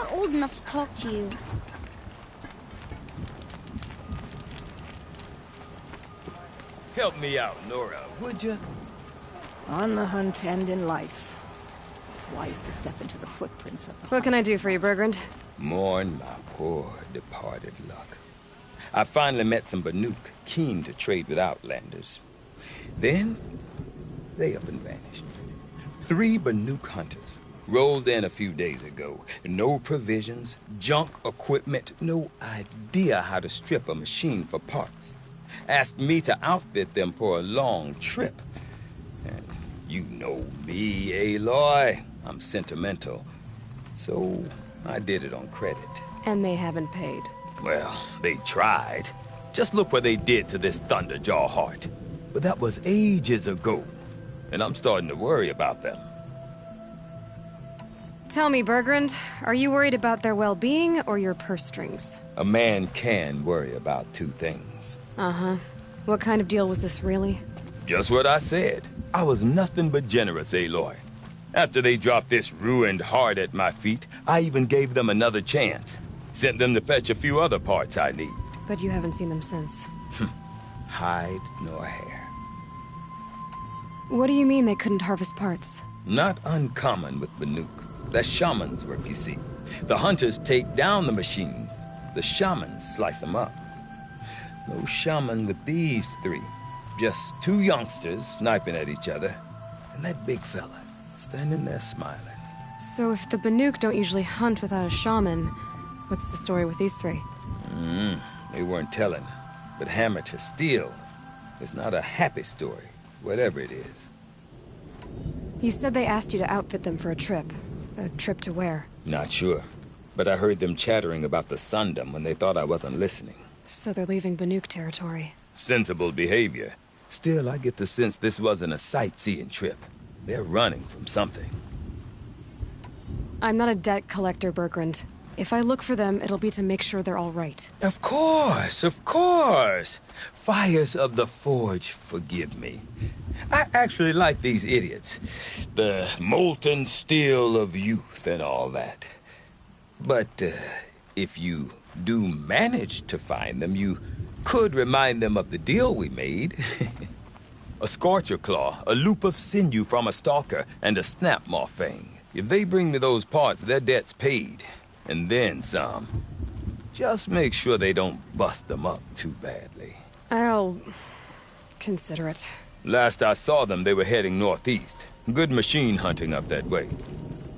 not old enough to talk to you. Help me out, Nora, would you? On the hunt and in life, it's wise to step into the footprints of the What can I do for you, Burgrund? Mourn my poor departed luck. I finally met some Banuk, keen to trade with Outlanders. Then, they up and vanished. 3 Banuk hunters rolled in a few days ago. No provisions, junk equipment, no idea how to strip a machine for parts. Asked me to outfit them for a long trip. And you know me, Aloy. I'm sentimental. So I did it on credit. And they haven't paid. Well, they tried. Just look what they did to this Thunderjaw heart. But that was ages ago. And I'm starting to worry about them. Tell me, Burgrund, are you worried about their well-being or your purse strings? A man can worry about 2 things. Uh-huh. What kind of deal was this, really? Just what I said. I was nothing but generous, Aloy. After they dropped this ruined heart at my feet, I even gave them another chance. Sent them to fetch a few other parts I need. But you haven't seen them since. Hide nor hair. What do you mean they couldn't harvest parts? Not uncommon with Banuk. That's shaman's work, you see. The hunters take down the machines. The shamans slice them up. No shaman with these 3. Just 2 youngsters sniping at each other. And that big fella standing there smiling. So if the Banuk don't usually hunt without a shaman, what's the story with these 3? They weren't telling. But hammer to steel is not a happy story, whatever it is. You said they asked you to outfit them for a trip. A trip to where? Not sure. But I heard them chattering about the Sundom when they thought I wasn't listening. So they're leaving Banuk territory. Sensible behavior. Still, I get the sense this wasn't a sightseeing trip. They're running from something. I'm not a debt collector, Burgrund. If I look for them, it'll be to make sure they're all right. Of course, of course. Fires of the Forge forgive me. I actually like these idiots. The molten steel of youth and all that. But if you do manage to find them, you could remind them of the deal we made. A scorcher claw, a loop of sinew from a stalker, and a snapmaw fang. If they bring me those parts, their debt's paid. And then some. Just make sure they don't bust them up too badly. I'll consider it. Last I saw them, they were heading northeast. Good machine hunting up that way.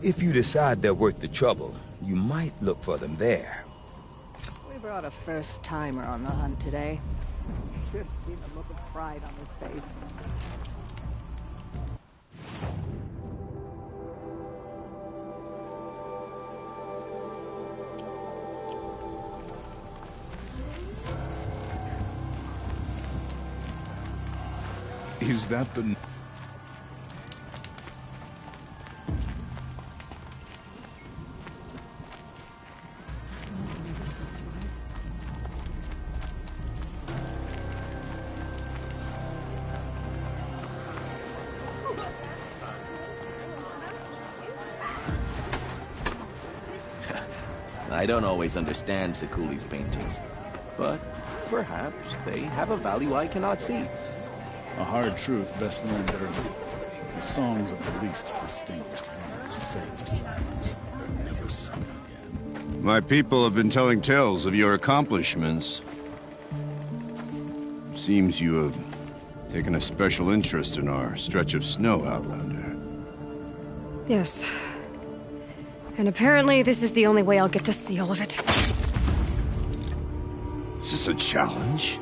If you decide they're worth the trouble, you might look for them there. We brought a first-timer on the hunt today. Should have seen the look of pride on his face. Is that the... I don't always understand Sekuli's paintings, but perhaps they have a value I cannot see. A hard truth best learned early. The songs of the least distinguished ones fade to silence, never sung again. My people have been telling tales of your accomplishments. Seems you have taken a special interest in our stretch of snow, Outlander. Yes. And apparently this is the only way I'll get to see all of it. Is this a challenge?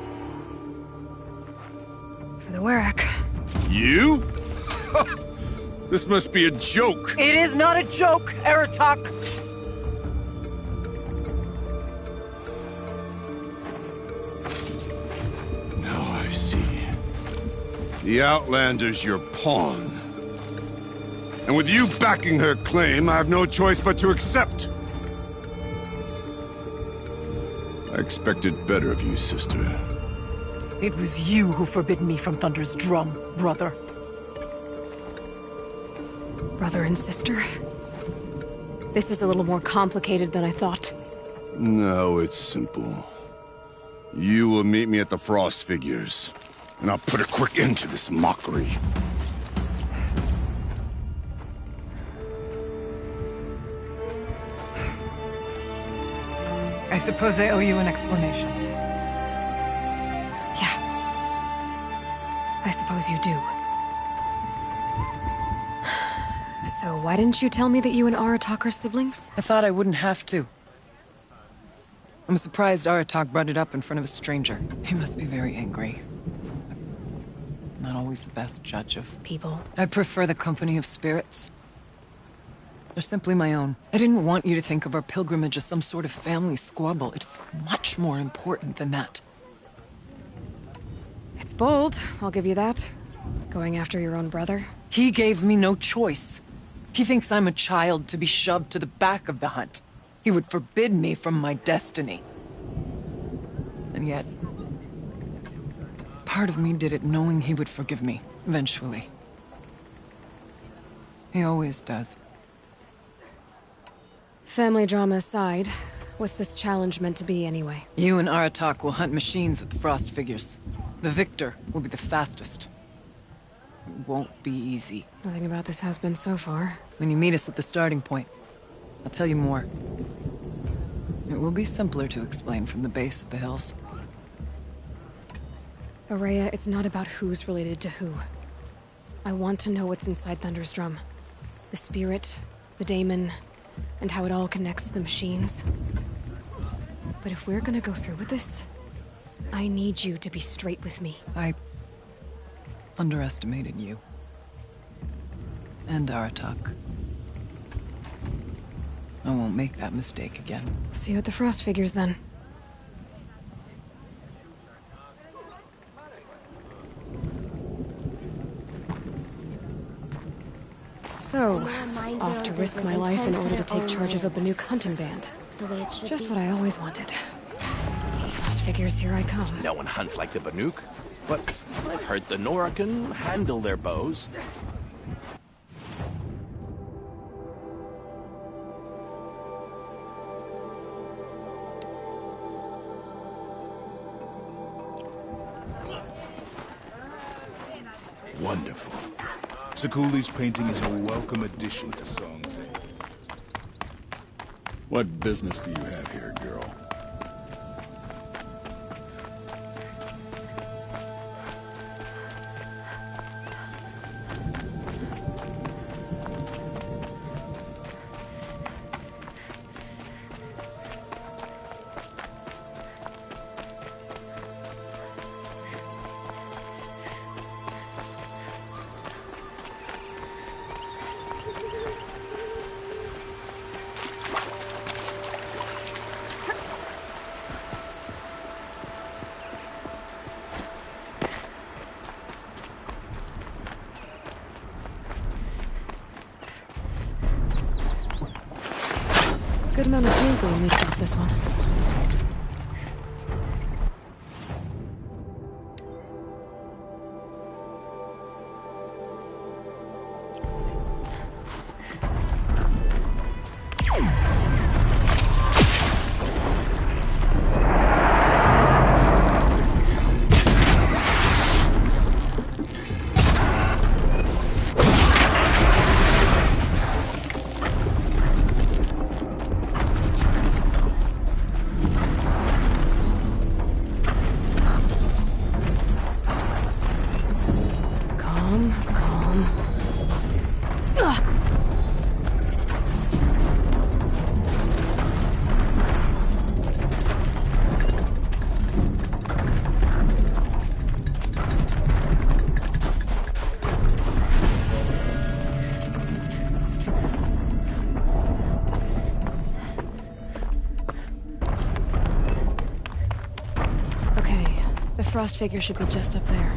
For the Werak. You? This must be a joke. It is not a joke, Aratak! Now I see. The Outlander's your pawn. And with you backing her claim, I have no choice but to accept. I expected better of you, sister. It was you who forbidden me from Thunder's drum, brother. Brother and sister? This is a little more complicated than I thought. No, it's simple. You will meet me at the Frost Figures, and I'll put a quick end to this mockery. I suppose I owe you an explanation. Yeah. I suppose you do. So why didn't you tell me that you and Aratak are siblings? I thought I wouldn't have to. I'm surprised Aratak brought it up in front of a stranger. He must be very angry. Not always the best judge of People. I prefer the company of spirits. They're simply my own. I didn't want you to think of our pilgrimage as some sort of family squabble. It's much more important than that. It's bold, I'll give you that. Going after your own brother. He gave me no choice. He thinks I'm a child to be shoved to the back of the hunt. He would forbid me from my destiny. And yet, part of me did it knowing he would forgive me, eventually. He always does. Family drama aside, what's this challenge meant to be anyway? You and Aratak will hunt machines at the Frost Figures. The victor will be the fastest. It won't be easy. Nothing about this has been so far. When you meet us at the starting point, I'll tell you more. It will be simpler to explain from the base of the hills. Araya, it's not about who's related to who. I want to know what's inside Thunder's drum. The spirit, the daemon, and how it all connects to the machines. But if we're gonna go through with this, I need you to be straight with me. I underestimated you. And Aratak. I won't make that mistake again. See you at the Frost Figures then. So, off to risk my life in order to take charge of a Banuk hunting band. Just what I always wanted. Frost Figures, here I come. No one hunts like the Banuk, but I've heard the Nora can handle their bows. Wonderful. Sakuli's painting is a welcome addition to Song's Age. What business do you have here, girl? Good amount of twinkling leaked off this one. Frost figure should be just up there.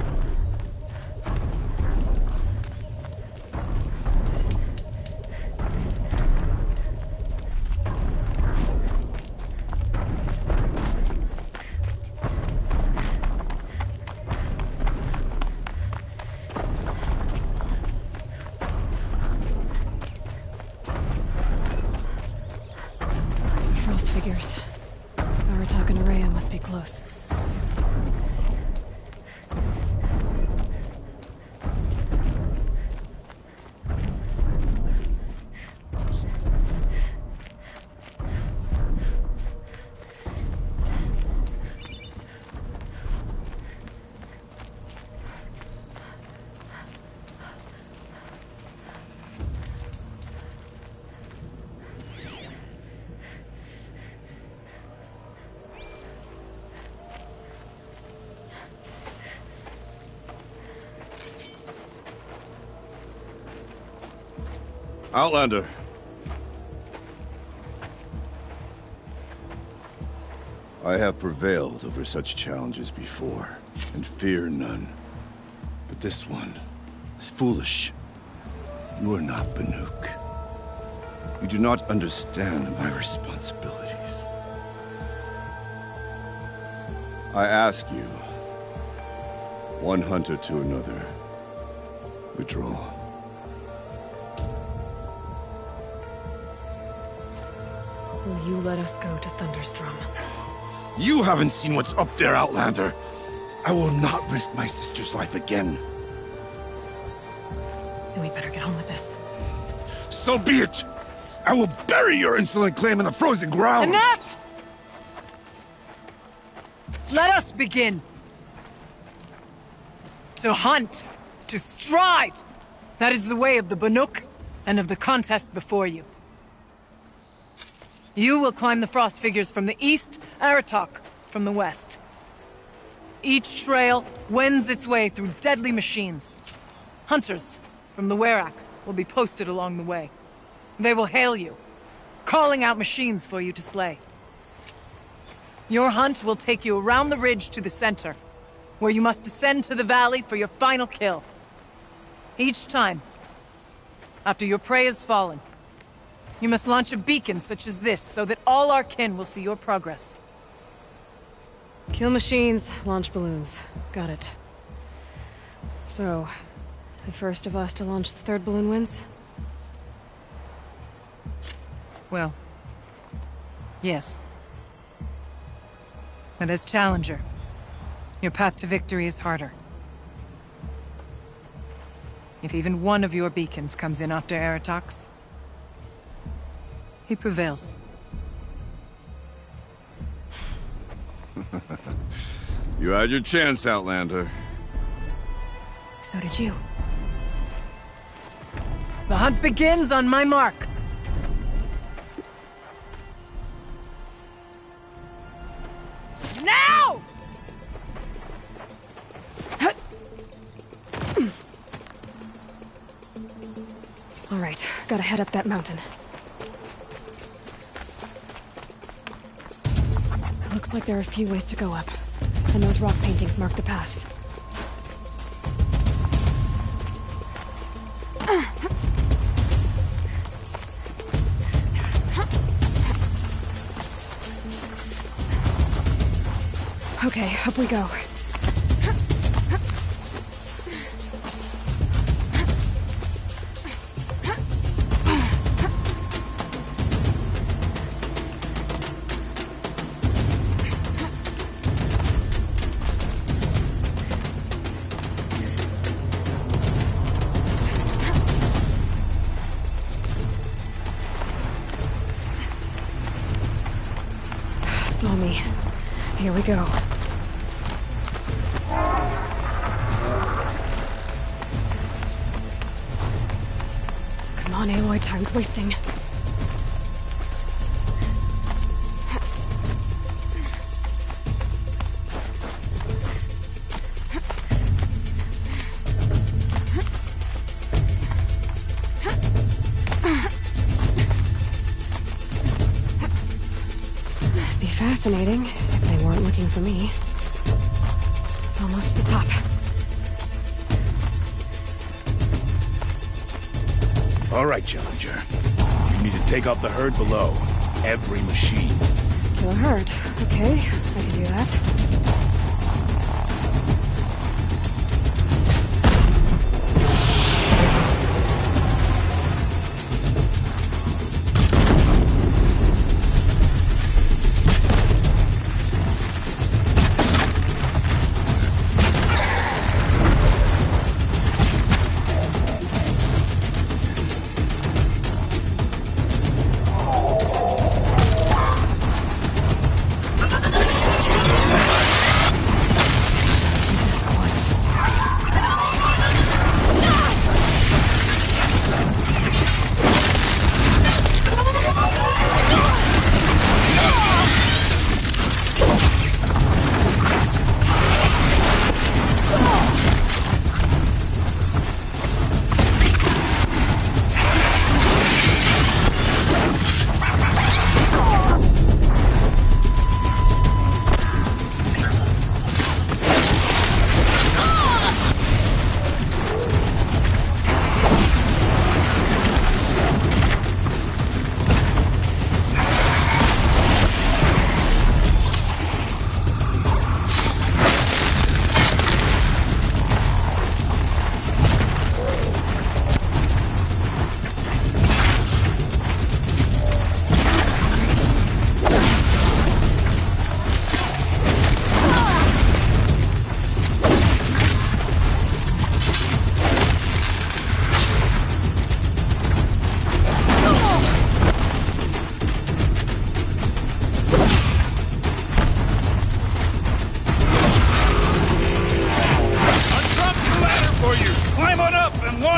Stay close. Outlander. I have prevailed over such challenges before, and fear none. But this one is foolish. You are not Banuk. You do not understand my responsibilities. I ask you, one hunter to another, withdraw. Will you let us go to Thunderstrom? You haven't seen what's up there, Outlander. I will not risk my sister's life again. Then we better get on with this. So be it! I will bury your insolent claim in the frozen ground! Enough! Let us begin. To hunt. To strive. That is the way of the Banuk, and of the contest before you. You will climb the frost figures from the east, Aratak from the west. Each trail wends its way through deadly machines. Hunters from the Werak will be posted along the way. They will hail you, calling out machines for you to slay. Your hunt will take you around the ridge to the center, where you must descend to the valley for your final kill. Each time, after your prey has fallen, you must launch a beacon such as this, so that all our kin will see your progress. Kill machines, launch balloons. Got it. So, the first of us to launch the third balloon wins? Well, yes. But as challenger, your path to victory is harder. If even one of your beacons comes in after Aratak's, he prevails. You had your chance, Outlander. So did you. The hunt begins on my mark. Now! All right, gotta head up that mountain. It looks like there are a few ways to go up, and those rock paintings mark the paths. Okay, up we go. Saw me. Here we go. Come on, Aloy, time's wasting. Be fascinating if they weren't looking for me. Almost to the top. All right, Challenger. You need to take out the herd below. Every machine. Kill a herd. Okay, I can do that.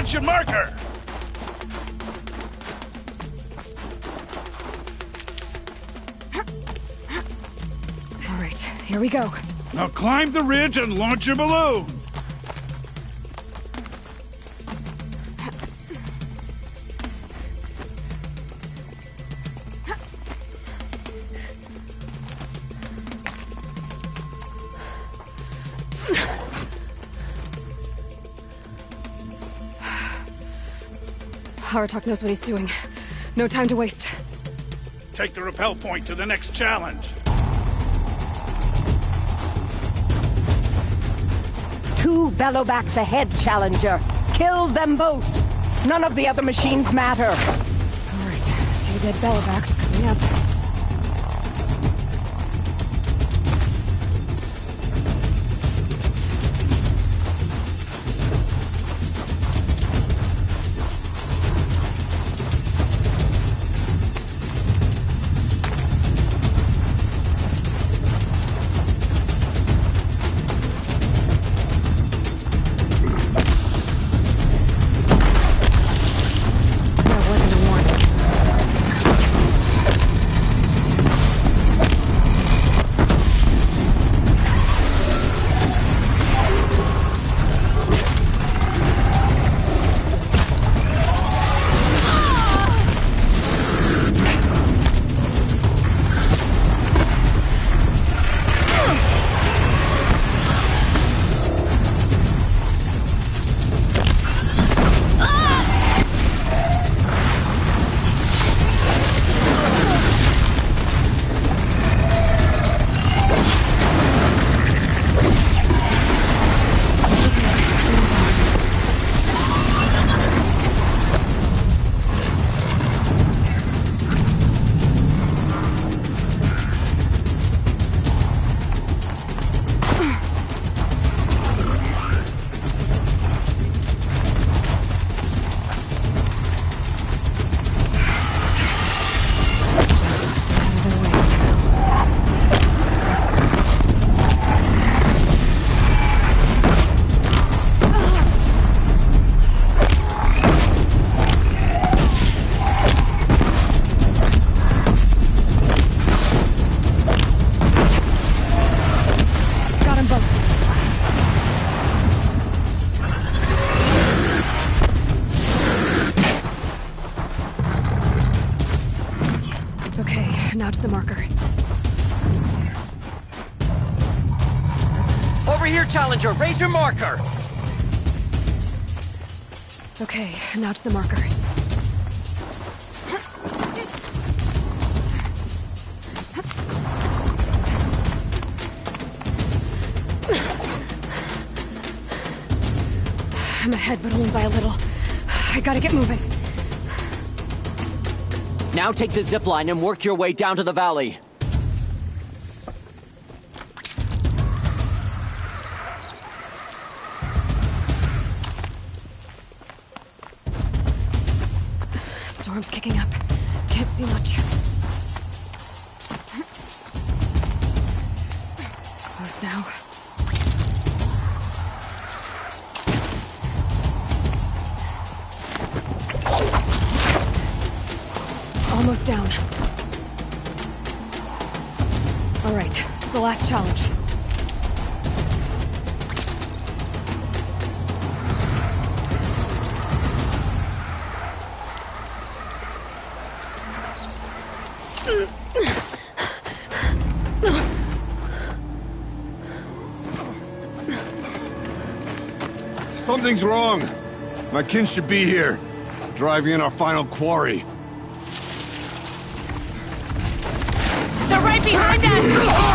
launch your marker! All right, here we go. Now climb the ridge and launch your balloon! Aratak knows what he's doing. No time to waste. Take the rappel point to the next challenge. 2 bellowbacks ahead, Challenger. Kill them both. None of the other machines matter. All right, 2 dead bellowbacks coming up. Now to the marker. Over here, Challenger! Raise your marker! Okay, now to the marker. I'm ahead, but only by a little. I gotta get moving. Now take the zip line and work your way down to the valley. Storm's kicking up. Can't see much. Close now. Almost down. All right, it's the last challenge. Something's wrong. My kin should be here, driving in our final quarry. They're right behind us!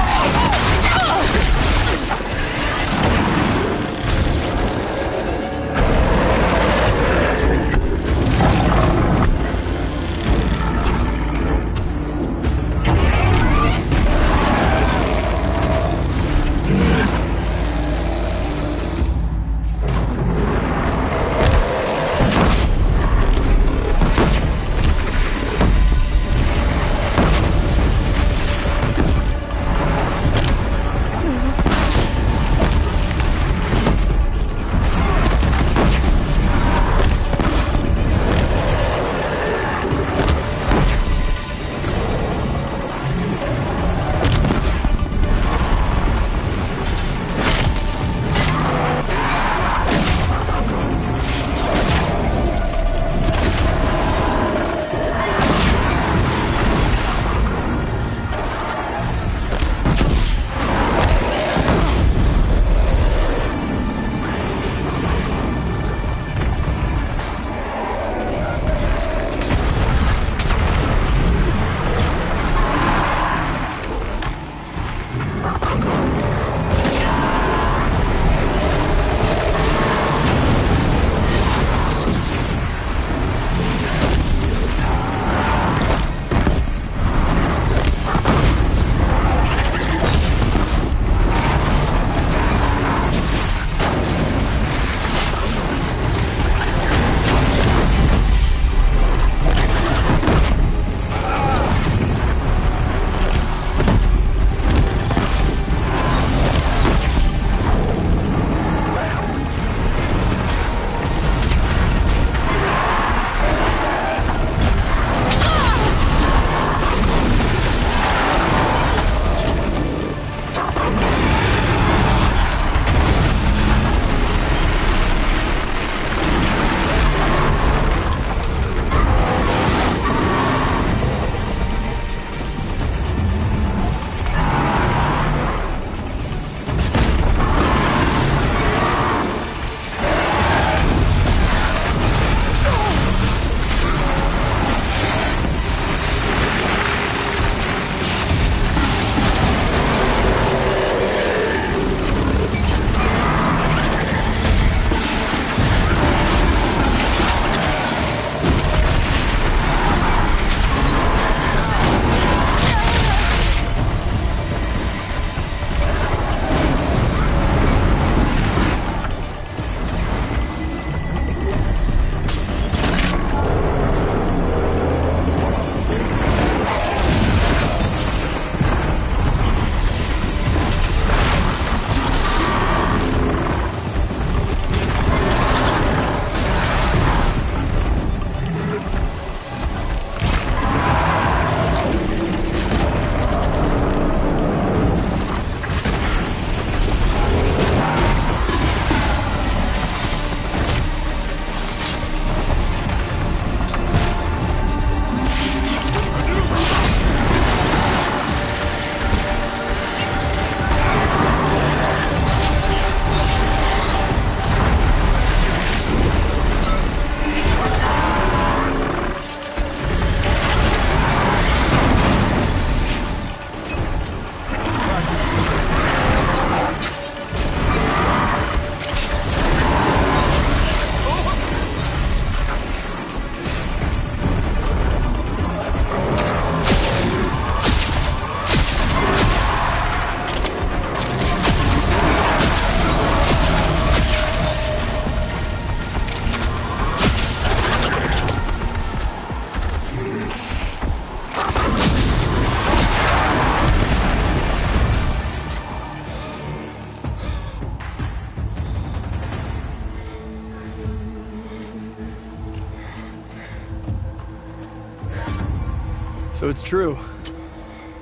So it's true.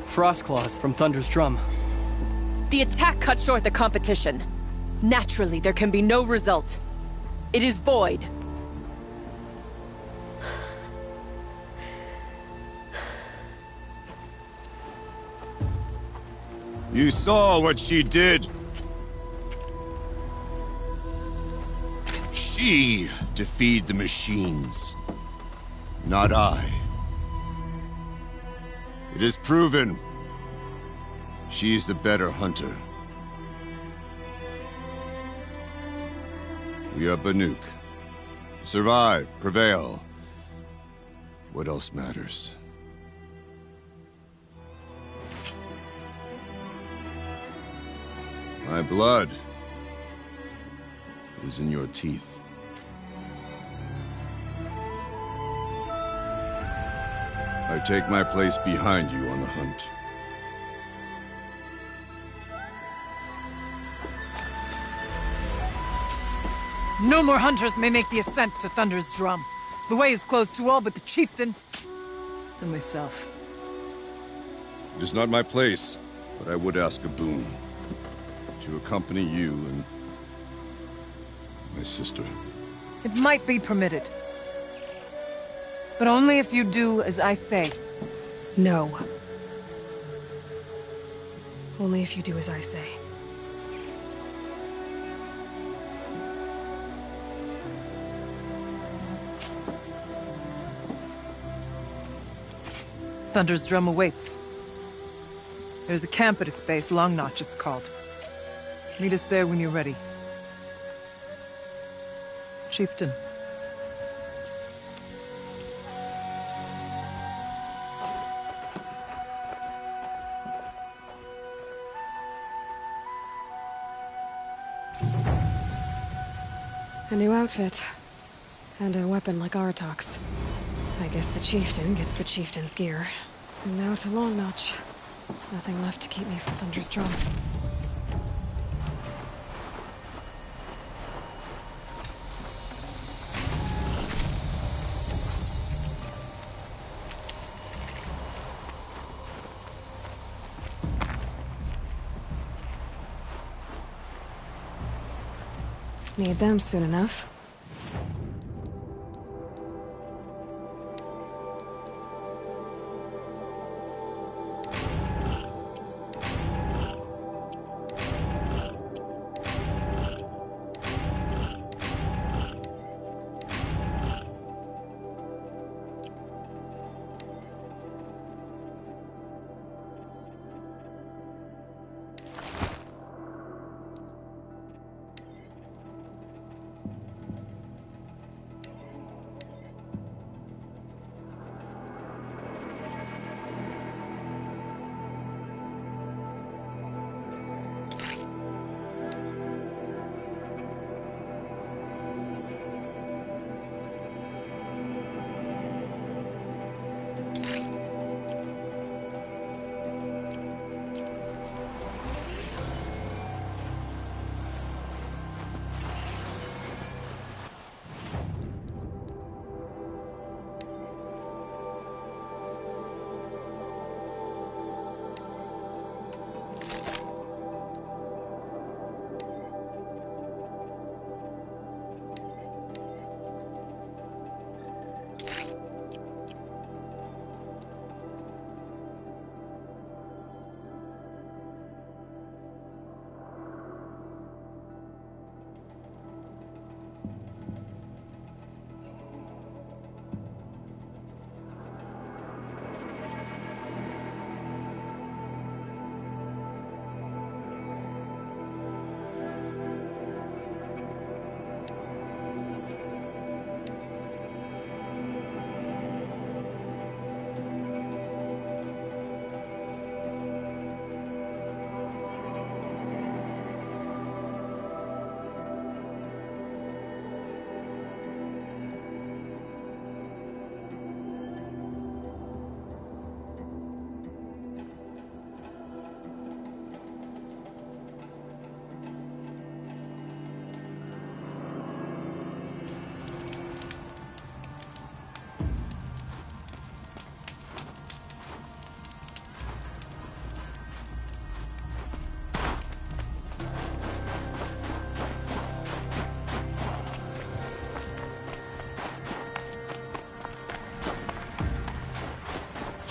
Frost claws from Thunder's drum. The attack cut short the competition. Naturally, there can be no result. It is void. You saw what she did. She defeated the machines, not I. It is proven. She's the better hunter. We are Banuk. Survive, prevail. What else matters? My blood is in your teeth. I take my place behind you on the hunt. No more hunters may make the ascent to Thunder's drum. The way is closed to all but the chieftain and myself. It is not my place, but I would ask a boon. To accompany you and my sister. It might be permitted. But only if you do as I say. No. Only if you do as I say. Thunder's drum awaits. There's a camp at its base, Long Notch it's called. Meet us there when you're ready. Chieftain. A new outfit. And a weapon like Aratak's. I guess the chieftain gets the chieftain's gear. And now to Long Notch. Nothing left to keep me from Thunder's drum. Need them soon enough.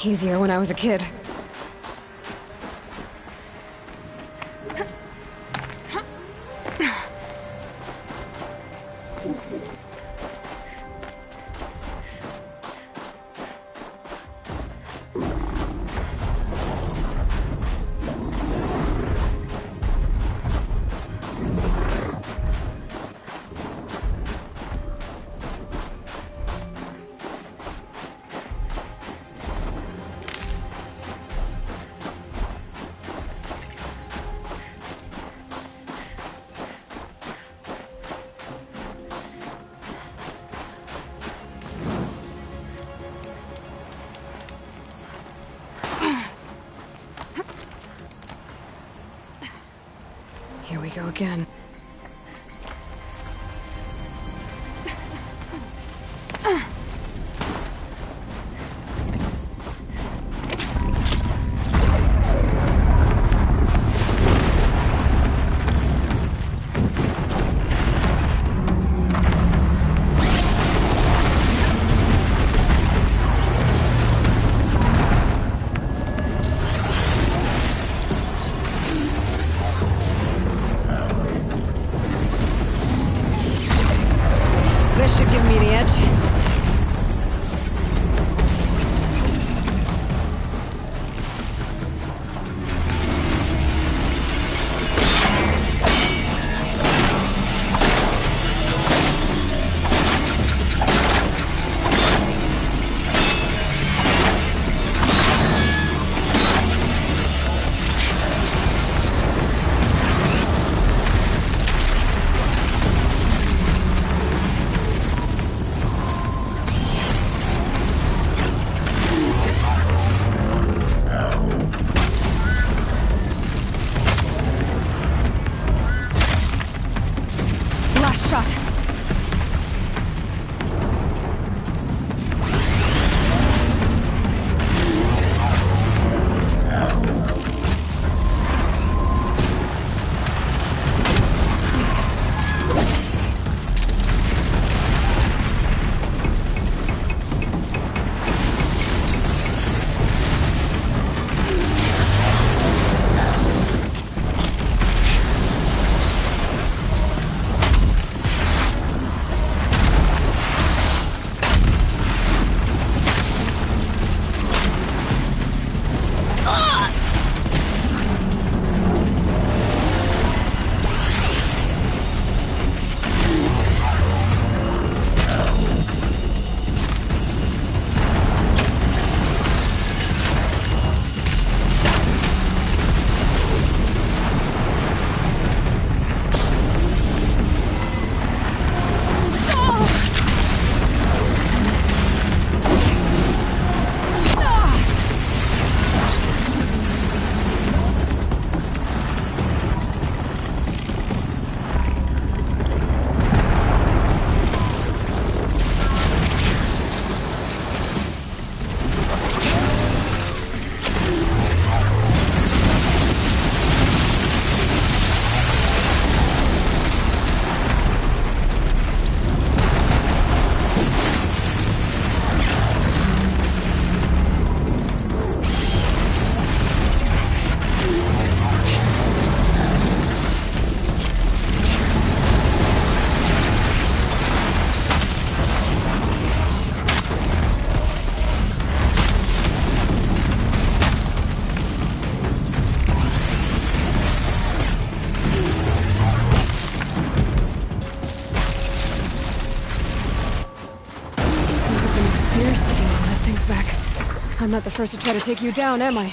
Easier when I was a kid. Here we go again. This should give me the edge. Last shot. You're sticking all that things back. I'm not the first to try to take you down, am I?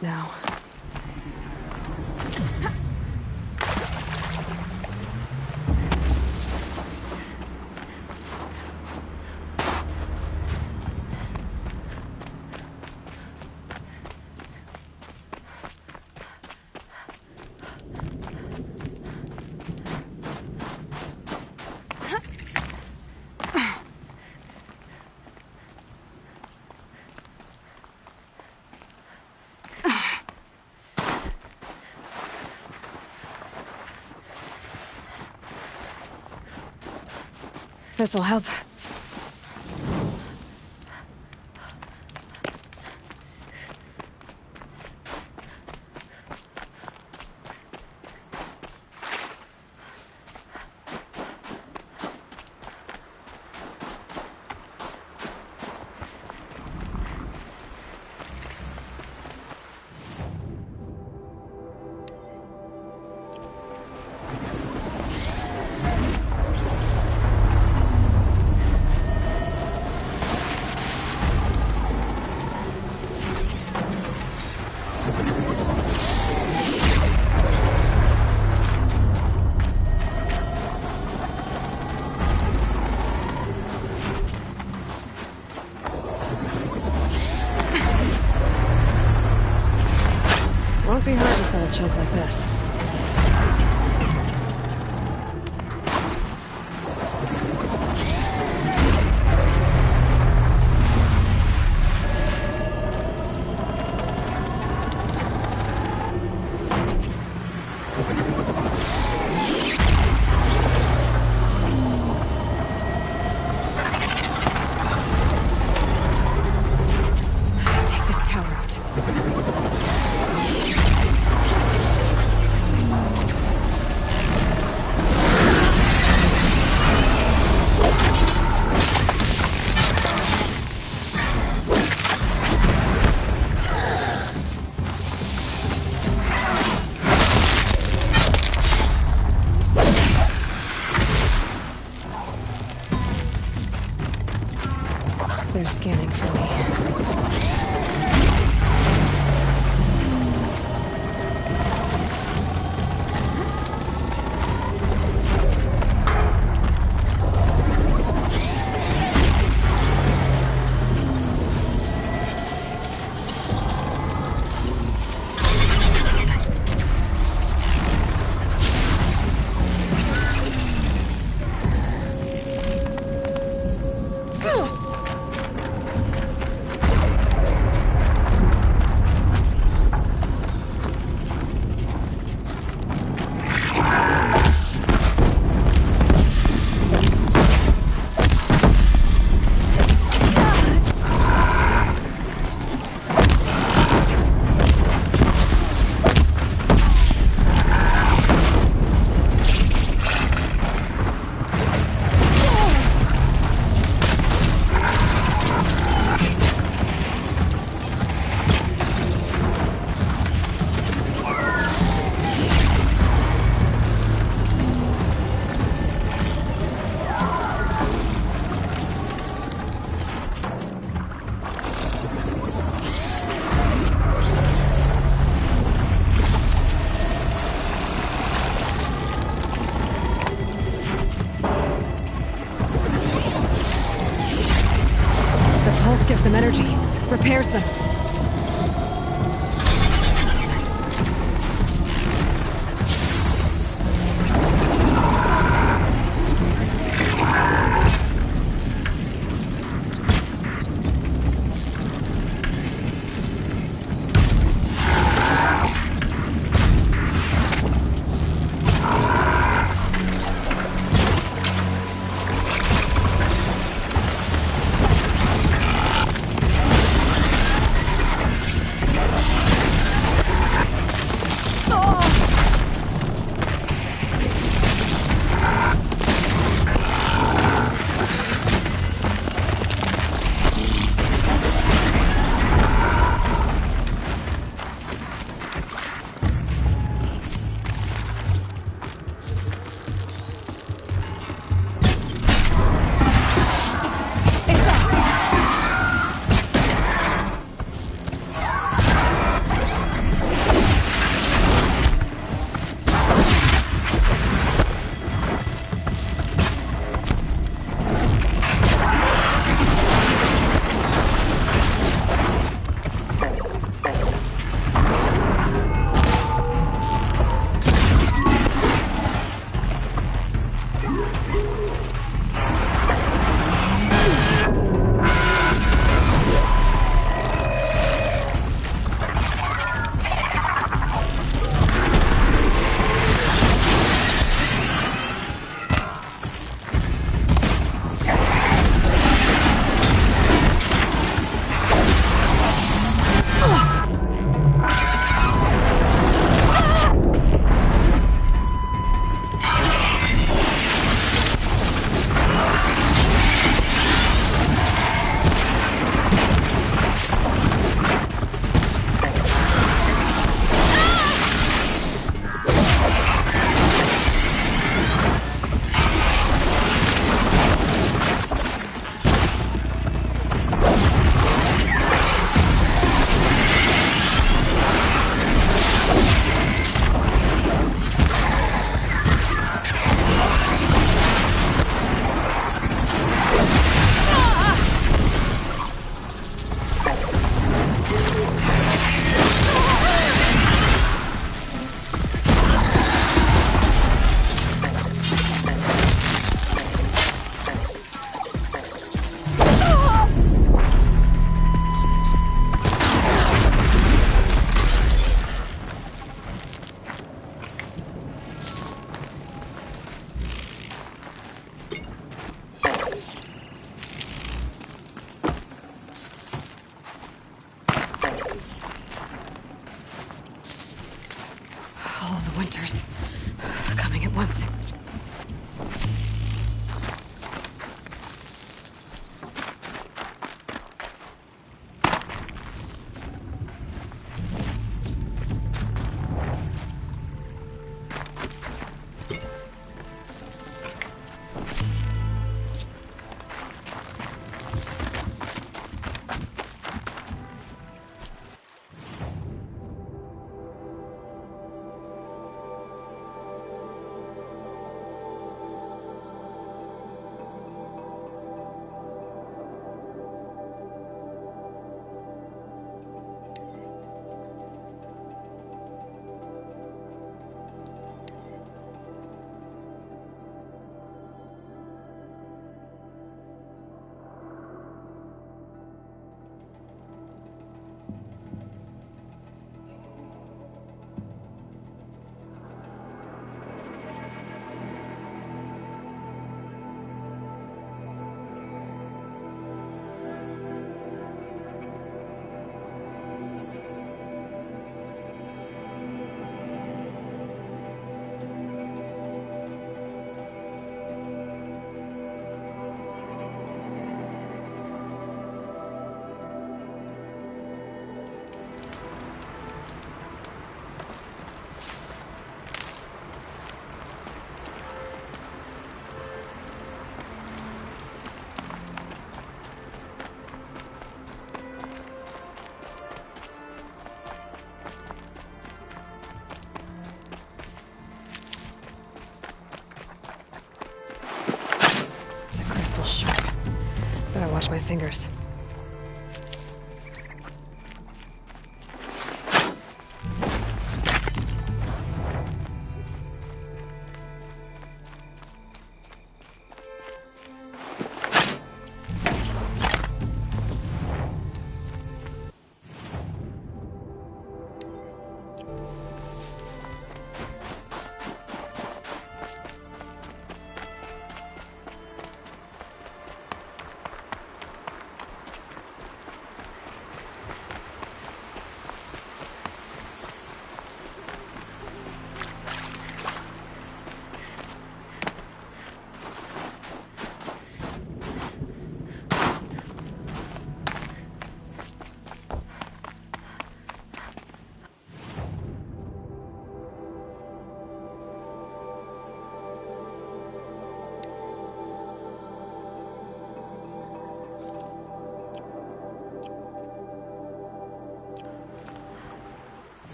it now. This'll help. Won't be hard to sell a chunk like this. Take this tower out. They're scanning for me. Gives them energy, repairs them. All of the winters coming at once. Better watch my fingers.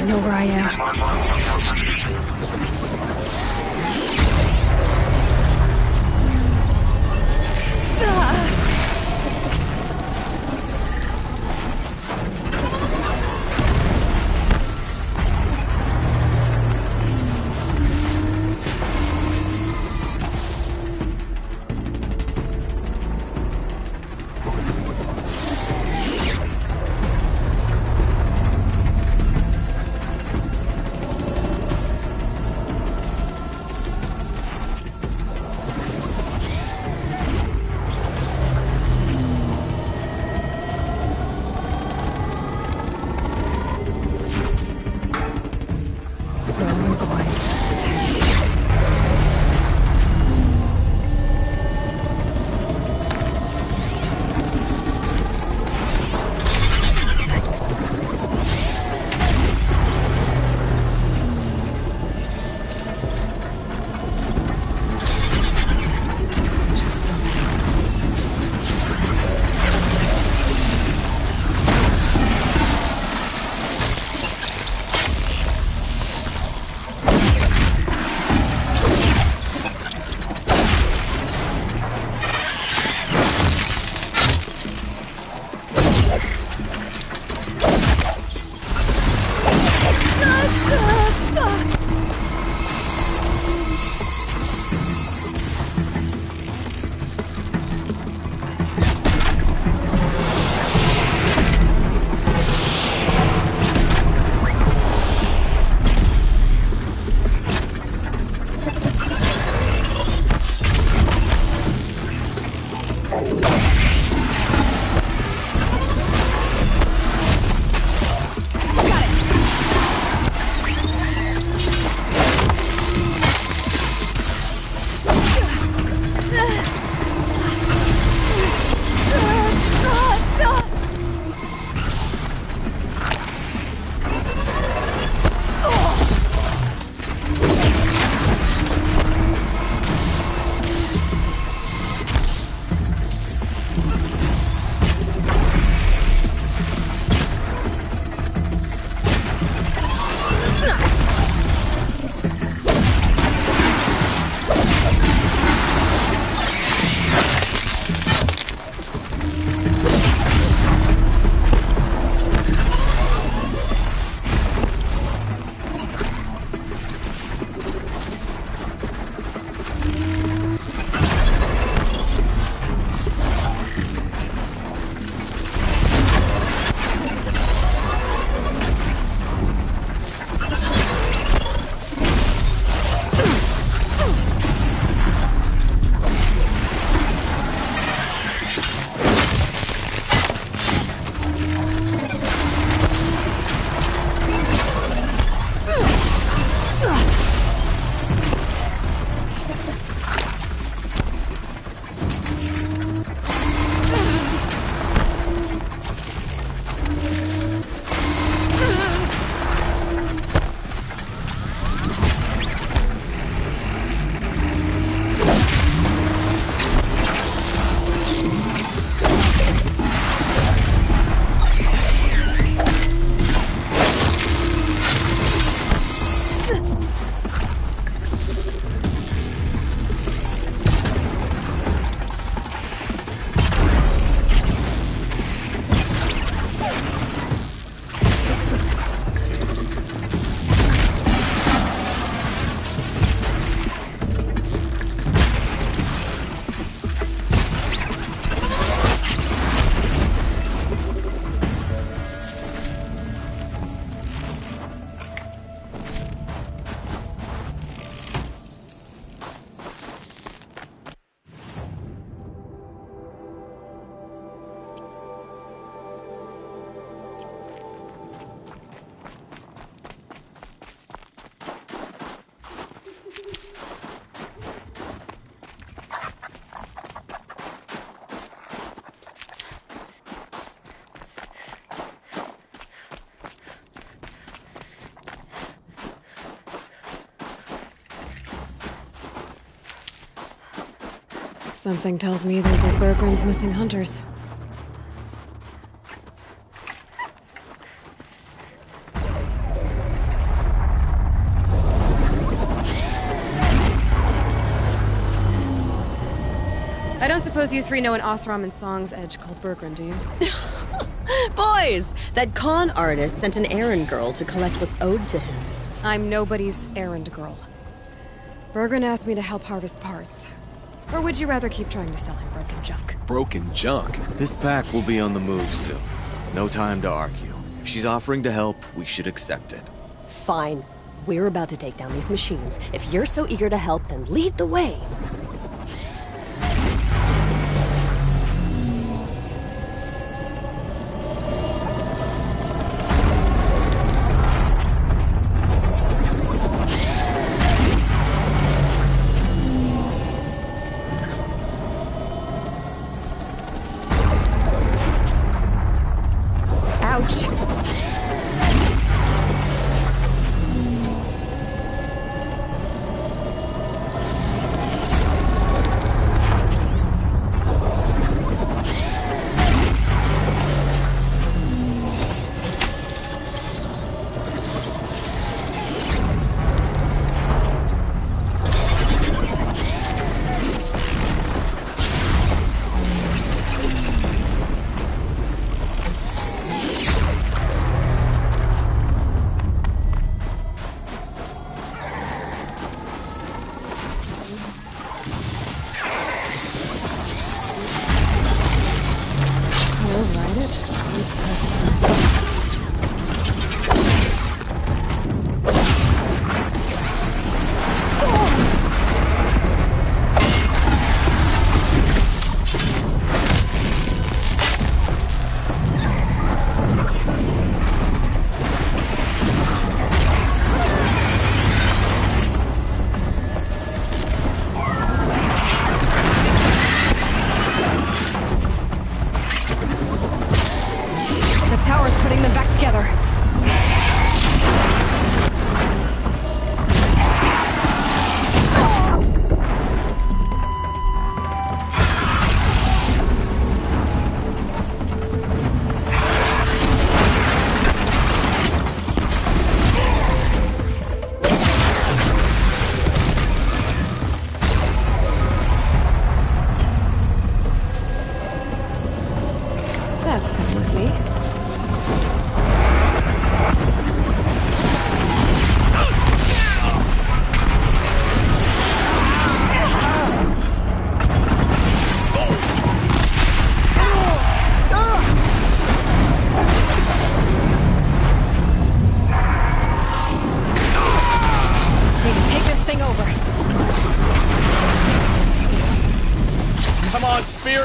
I know where I am. Something tells me those are Burgrund's missing hunters. don't suppose you three know an Oseram and Song's edge called Burgrund, do you? Boys, that con artist sent an errand girl to collect what's owed to him. I'm nobody's errand girl. Burgrund asked me to help harvest parts. Or would you rather keep trying to sell him broken junk? Broken junk? This pack will be on the move soon. No time to argue. If she's offering to help, we should accept it. Fine. We're about to take down these machines. If you're so eager to help, then lead the way.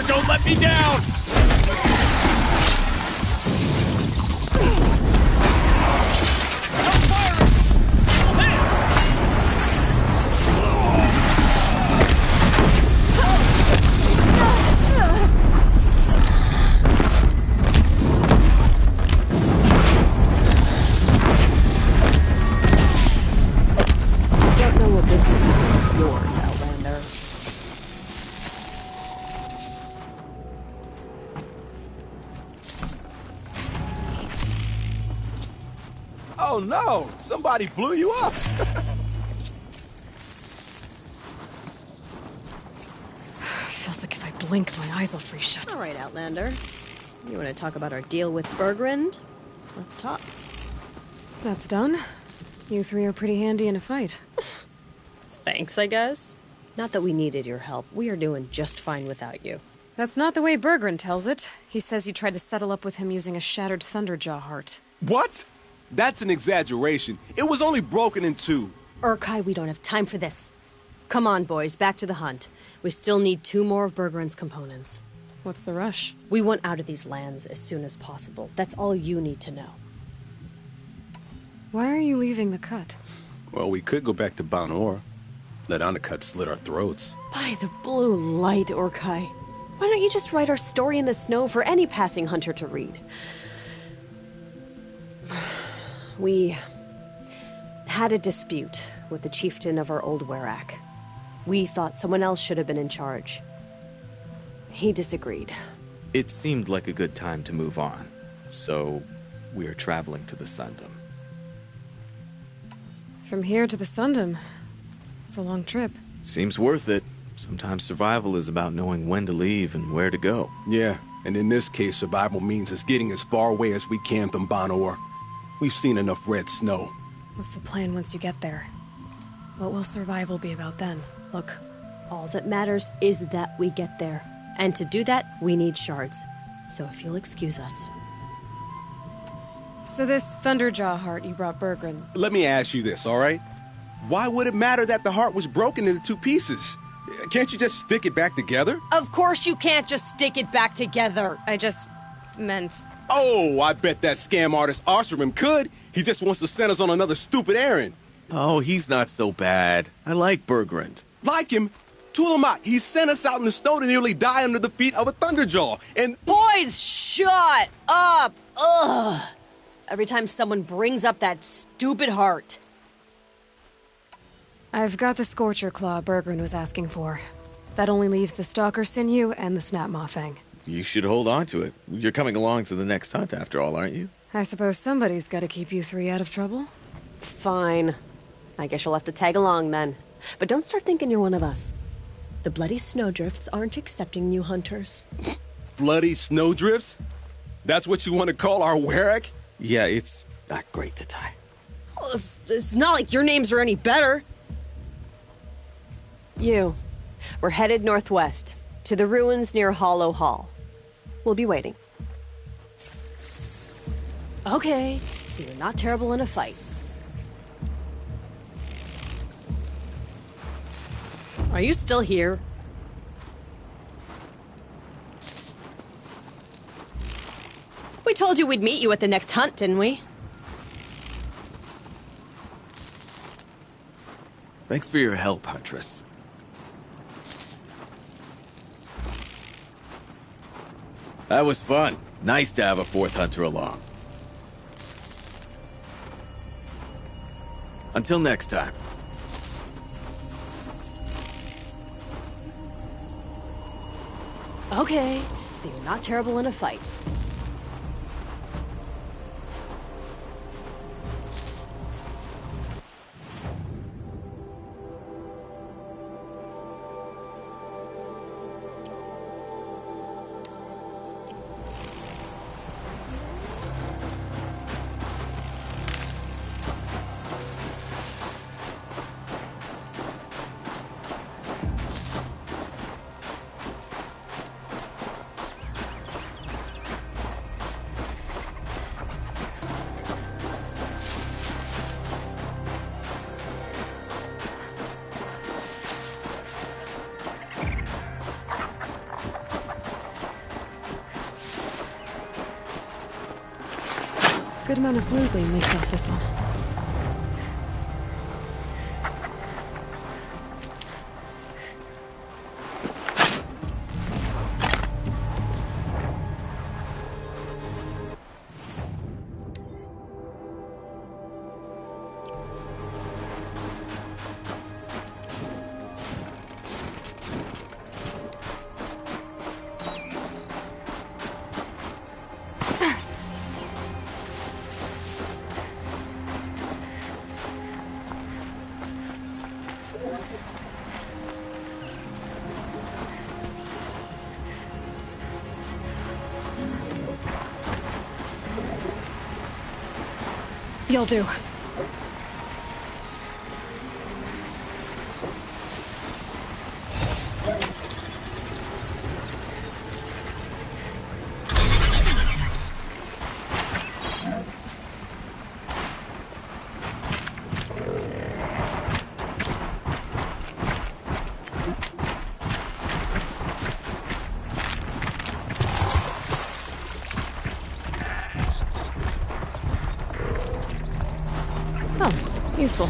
Don't let me down! Don't know what business this is of yours, Outlander. Oh no! Somebody blew you up! Feels like if I blink, my eyes will freeze shut. All right, Outlander. You want to talk about our deal with Burgrund? Let's talk. That's done. You three are pretty handy in a fight. Thanks, I guess. Not that we needed your help. We are doing just fine without you. That's not the way Burgrund tells it. He says you tried to settle up with him using a shattered Thunderjaw heart. What? That's an exaggeration. It was only broken in two. Urkai, we don't have time for this. Come on, boys, back to the hunt. We still need 2 more of Burgrund's components. What's the rush? We want out of these lands as soon as possible. That's all you need to know. Why are you leaving the cut? Well, we could go back to Banuk. Let Aratak slit our throats. By the blue light, Urkai. Why don't you just write our story in the snow for any passing hunter to read? We had a dispute with the chieftain of our old Werak. We thought someone else should have been in charge. He disagreed. It seemed like a good time to move on, so we are traveling to the Sundom. From here to the Sundom. It's a long trip. Seems worth it. Sometimes survival is about knowing when to leave and where to go. Yeah, and in this case, survival means us getting as far away as we can from Banuk. We've seen enough red snow. What's the plan once you get there? What will survival be about then? Look, all that matters is that we get there. And to do that, we need shards. So if you'll excuse us. So this Thunderjaw heart you brought Burgrund. Let me ask you this, all right? Why would it matter that the heart was broken into 2 pieces? Can't you just stick it back together? Of course you can't just stick it back together. I just meant... Oh, I bet that scam artist Oseram could. He just wants to send us on another stupid errand. Oh, he's not so bad. I like Burgrund. Like him? Tulamak, he sent us out in the snow to nearly die under the feet of a Thunderjaw, and... Boys, shut up! Ugh! Every time someone brings up that stupid heart. I've got the Scorcher Claw Burgrund was asking for. That only leaves the Stalker Sinew and the Snap Maw Fang. You should hold on to it. You're coming along to the next hunt after all, aren't you? I suppose somebody's got to keep you 3 out of trouble. Fine. I guess you'll have to tag along then. But don't start thinking you're one of us. The Bloody Snowdrifts aren't accepting new hunters. Bloody Snowdrifts? That's what you want to call our Werak? Yeah, it's not great to tie. Oh, it's not like your names are any better. We're headed northwest, to the ruins near Hollow Hall. We'll be waiting. Okay, so you're not terrible in a fight. Are you still here? We told you we'd meet you at the next hunt, didn't we? Thanks for your help, Huntress. That was fun. Nice to have a 4th hunter along. Until next time. Okay, so you're not terrible in a fight. Good amount of blue gleam makes off this one. You'll do. Useful.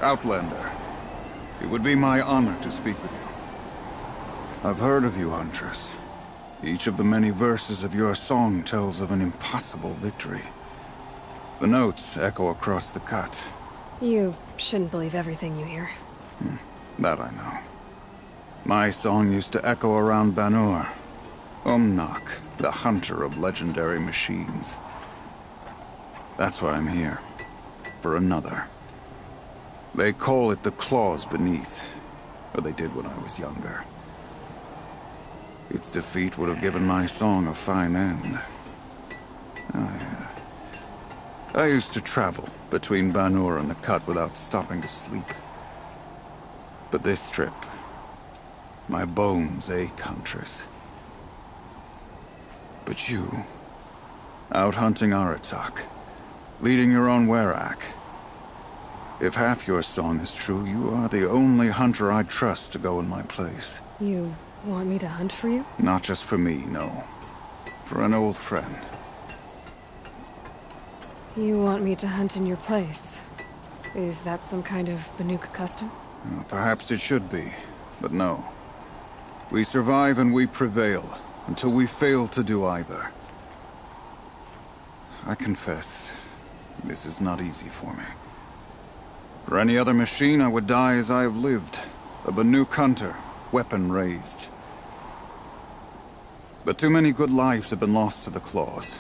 Outlander. It would be my honor to speak with you. I've heard of you, Huntress. Each of the many verses of your song tells of an impossible victory. The notes echo across the cut. You shouldn't believe everything you hear. That I know. My song used to echo around Banuk Umnak, the hunter of legendary machines. That's why I'm here. For another. They call it the claws beneath. Or they did when I was younger. Its defeat would have given my song a fine end. I used to travel between Banur and the Cut without stopping to sleep. But this trip, my bones ache, Huntress. But you, out hunting Aratak, leading your own Werak. If half your song is true, you are the only hunter I'd trust to go in my place. You want me to hunt for you? Not just for me, no. For an old friend. You want me to hunt in your place? Is that some kind of Banuk custom? Well, perhaps it should be, but no. We survive and we prevail, until we fail to do either. I confess, this is not easy for me. For any other machine, I would die as I have lived. A Banuk hunter, weapon raised. But too many good lives have been lost to the claws.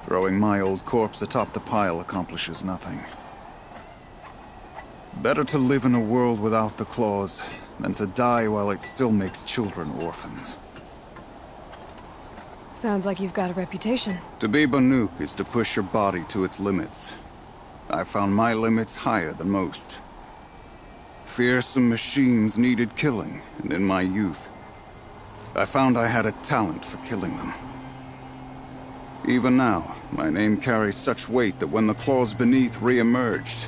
Throwing my old corpse atop the pile accomplishes nothing. Better to live in a world without the claws than to die while it still makes children orphans. Sounds like you've got a reputation. To be Banuk is to push your body to its limits. I found my limits higher than most. Fearsome machines needed killing, and in my youth, I found I had a talent for killing them. Even now, my name carries such weight that when the claws beneath re-emerged,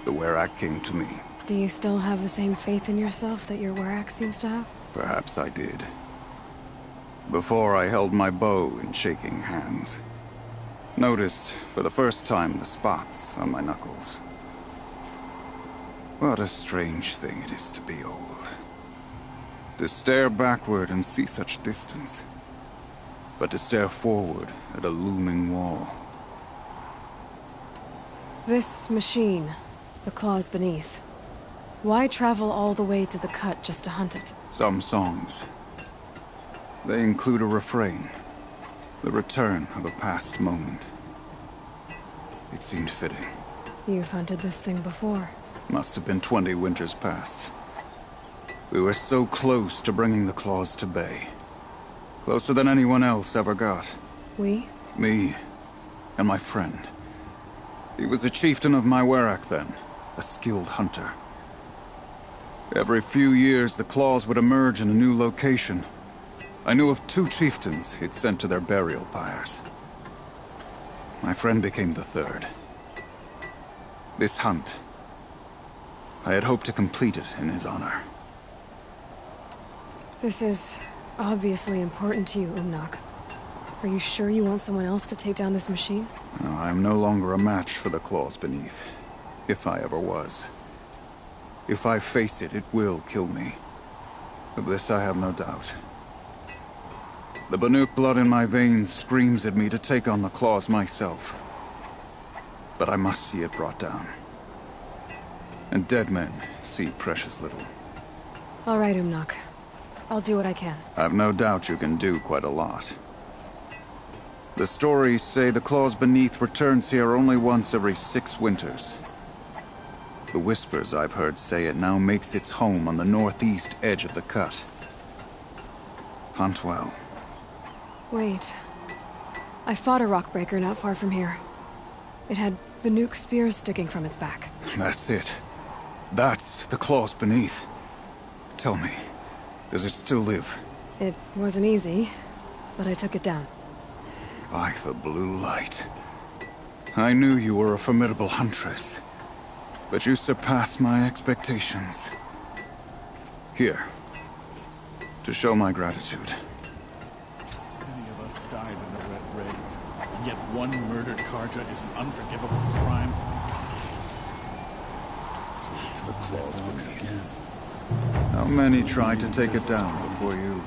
the Werak came to me. Do you still have the same faith in yourself that your Werak seems to have? Perhaps I did. Before I held my bow in shaking hands. Noticed, for the first time, the spots on my knuckles. What a strange thing it is to be old. To stare backward and see such distance. But to stare forward at a looming wall. This machine, the claws beneath. Why travel all the way to the Cut just to hunt it? Some songs. They include a refrain. The return of a past moment. It seemed fitting. You've hunted this thing before. Must have been 20 winters past. We were so close to bringing the claws to bay. Closer than anyone else ever got. We? Me. And my friend. He was a chieftain of my Werak then. A skilled hunter. Every few years, the claws would emerge in a new location. I knew of 2 chieftains he'd sent to their burial pyres. My friend became the third. This hunt, I had hoped to complete it in his honor. This is obviously important to you, Umnak. Are you sure you want someone else to take down this machine? No, I am no longer a match for the claws beneath. If I ever was. If I face it, it will kill me. Of this I have no doubt. The Banuk blood in my veins screams at me to take on the claws myself. But I must see it brought down. And dead men see precious little. All right, Umnak. I'll do what I can. I've no doubt you can do quite a lot. The stories say the claws beneath returns here only once every 6 winters. The whispers I've heard say it now makes its home on the northeast edge of the Cut. Hunt well. Wait. I fought a rockbreaker not far from here. It had Banuk spears sticking from its back. That's it. That's the claws beneath. Tell me, does it still live? It wasn't easy, but I took it down. By the blue light. I knew you were a formidable huntress, but you surpassed my expectations. Here, to show my gratitude. Many of us died in the Red Raids, and yet one murdered Karja is an unforgivable crime. the claws once again. How many tried to take it down before you?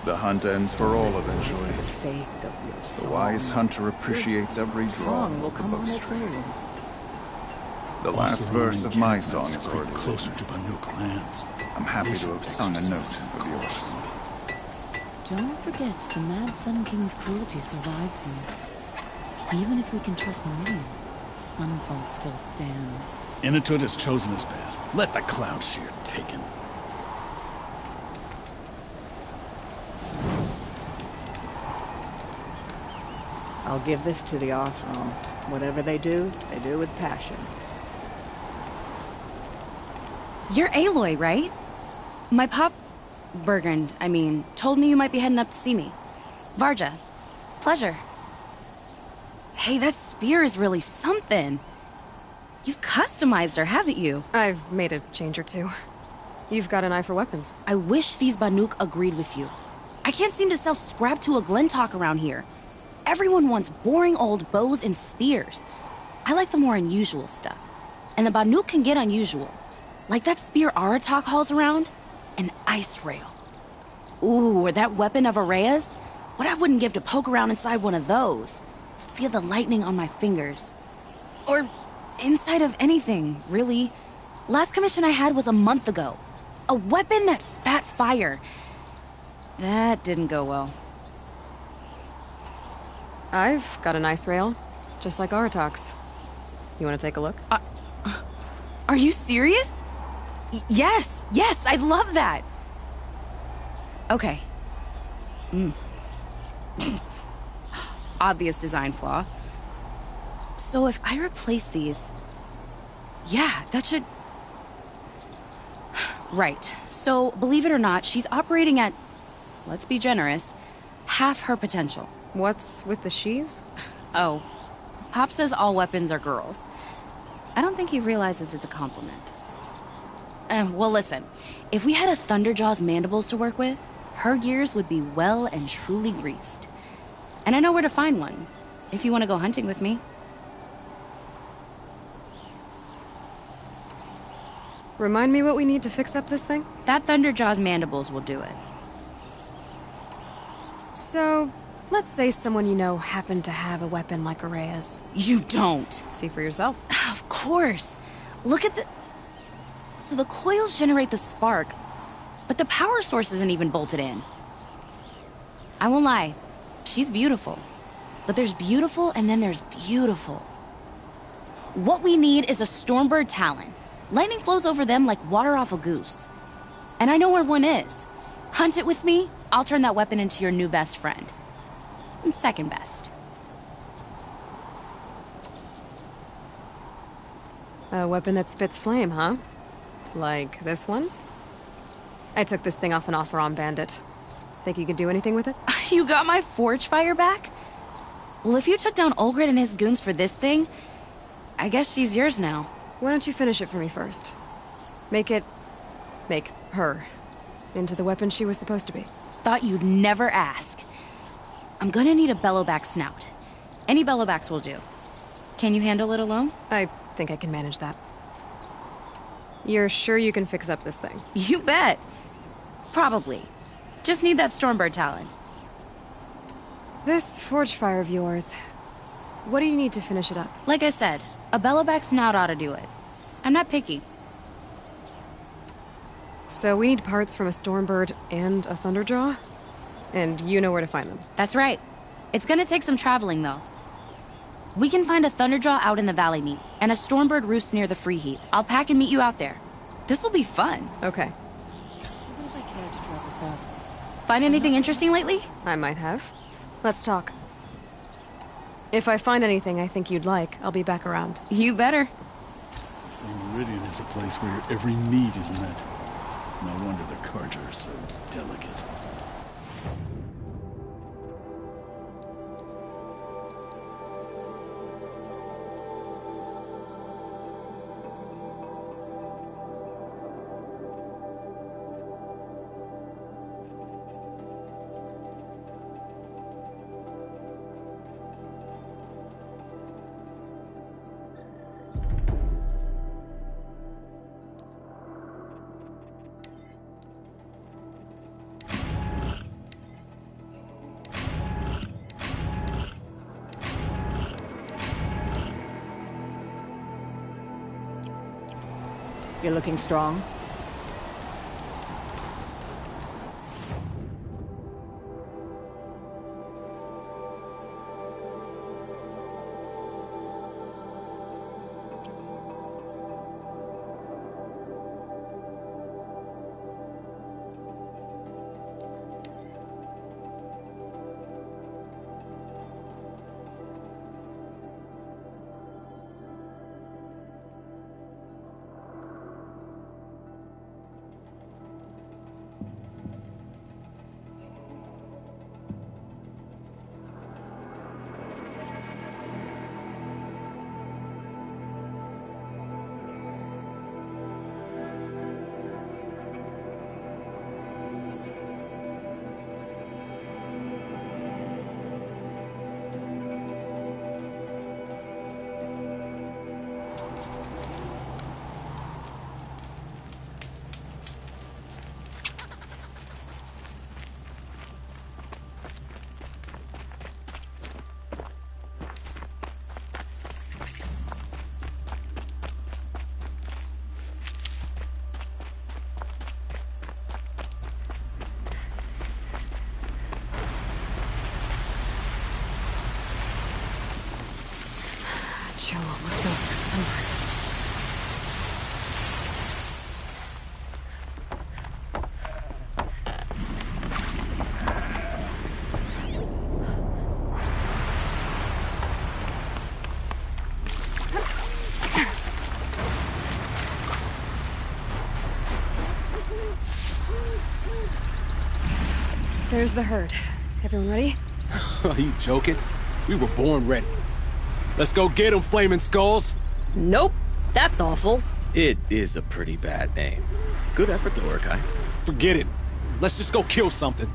The hunt ends for all eventually. For the sake of your The song. wise hunter appreciates every draw Song of will the come on its bowstring. own. The last Oseram verse of my encampments song is creep already closer written. to Banuk lands. I'm happy We to have should sung a note exercise of yours. Don't forget, the Mad Sun King's cruelty survives him. Even if we can trust Meridian, Sunfall still stands. Inatut has chosen his path. Let the cloud shear take him. I'll give this to the Oseram. Whatever they do with passion. You're Aloy, right? My pop... Burgrund, I mean, told me you might be heading up to see me. Varga. Pleasure. Hey, that spear is really something. You've customized her, haven't you? I've made a change or two. You've got an eye for weapons. I wish these Banuk agreed with you. I can't seem to sell scrap to a Glentalk around here. Everyone wants boring old bows and spears. I like the more unusual stuff. And the Banuk can get unusual. Like that spear Aratak hauls around. An ice rail. Ooh, or that weapon of Araya's. What I wouldn't give to poke around inside one of those. Feel the lightning on my fingers. Or inside of anything, really. Last commission I had was a month ago. A weapon that spat fire. That didn't go well. I've got an ice rail, just like Aratak's. You want to take a look? Are you serious? Yes, I'd love that. Okay. Obvious design flaw. So if I replace these... Yeah, that should... Right. So, believe it or not, she's operating at, let's be generous, half her potential. What's with the she's? Oh, Pop says all weapons are girls. I don't think he realizes it's a compliment. Well, listen. If we had a Thunderjaw's mandibles to work with, her gears would be well and truly greased. And I know where to find one, if you want to go hunting with me. Remind me what we need to fix up this thing? That Thunderjaw's mandibles will do it. So, let's say someone you know happened to have a weapon like Araya's. You don't. See for yourself. Of course. Look at the... So the coils generate the spark, but the power source isn't even bolted in. I won't lie. She's beautiful. But there's beautiful and then there's beautiful. What we need is a Stormbird Talon. Lightning flows over them like water off a goose. And I know where one is. Hunt it with me, I'll turn that weapon into your new best friend. And second best. A weapon that spits flame, huh? Like this one? I took this thing off an Oseram bandit. Think you could do anything with it? You got my forge fire back? Well, if you took down Olgrid and his goons for this thing, I guess she's yours now. Why don't you finish it for me first? Make her into the weapon she was supposed to be. Thought you'd never ask. I'm gonna need a bellowback snout. Any bellowbacks will do. Can you handle it alone? I think I can manage that. You're sure you can fix up this thing? You bet. Probably. Just need that Stormbird Talon. This forge fire of yours, what do you need to finish it up? Like I said, a bellowback snout ought to do it. I'm not picky. So we need parts from a Stormbird and a Thunderjaw? And you know where to find them? That's right. It's gonna take some traveling, though. We can find a Thunderjaw out in the Valley Meet, and a Stormbird roosts near the Free Heap. I'll pack and meet you out there. This'll be fun. Okay. Find anything interesting lately? I might have. Let's talk. If I find anything I think you'd like, I'll be back around. You better. Meridian is a place where your every need is met. No wonder the Carja are so delicate. You're looking strong. Chill almost feels like summer. There's the herd. Everyone ready? Are you joking? We were born ready. Let's go get them, Flaming Skulls! Nope. That's awful. It is a pretty bad name. Good effort, though, Urkai. Forget it. Let's just go kill something.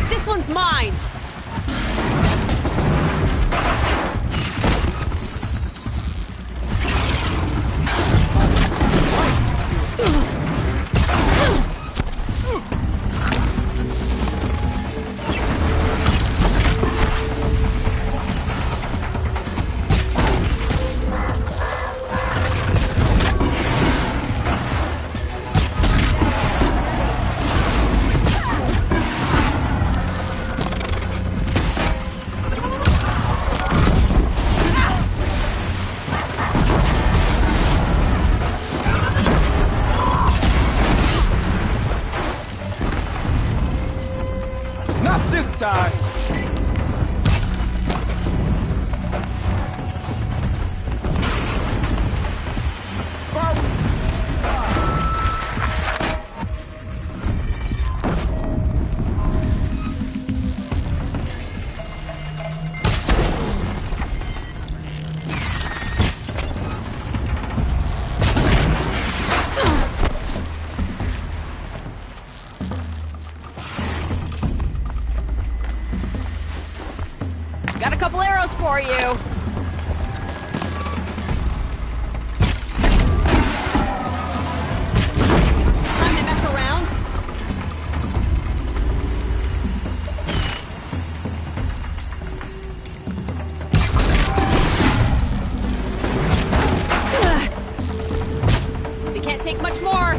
This one's mine! Not this time! Got a couple arrows for you. Time to mess around. They can't take much more.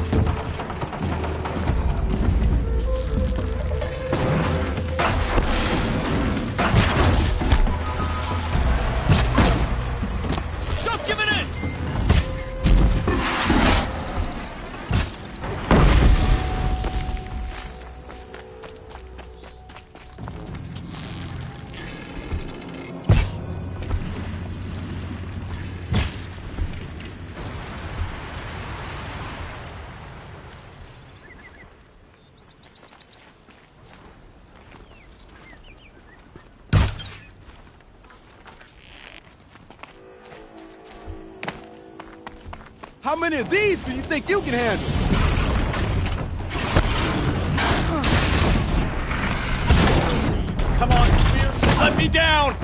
How many of these do you think you can handle? Come on, Spears, let me down!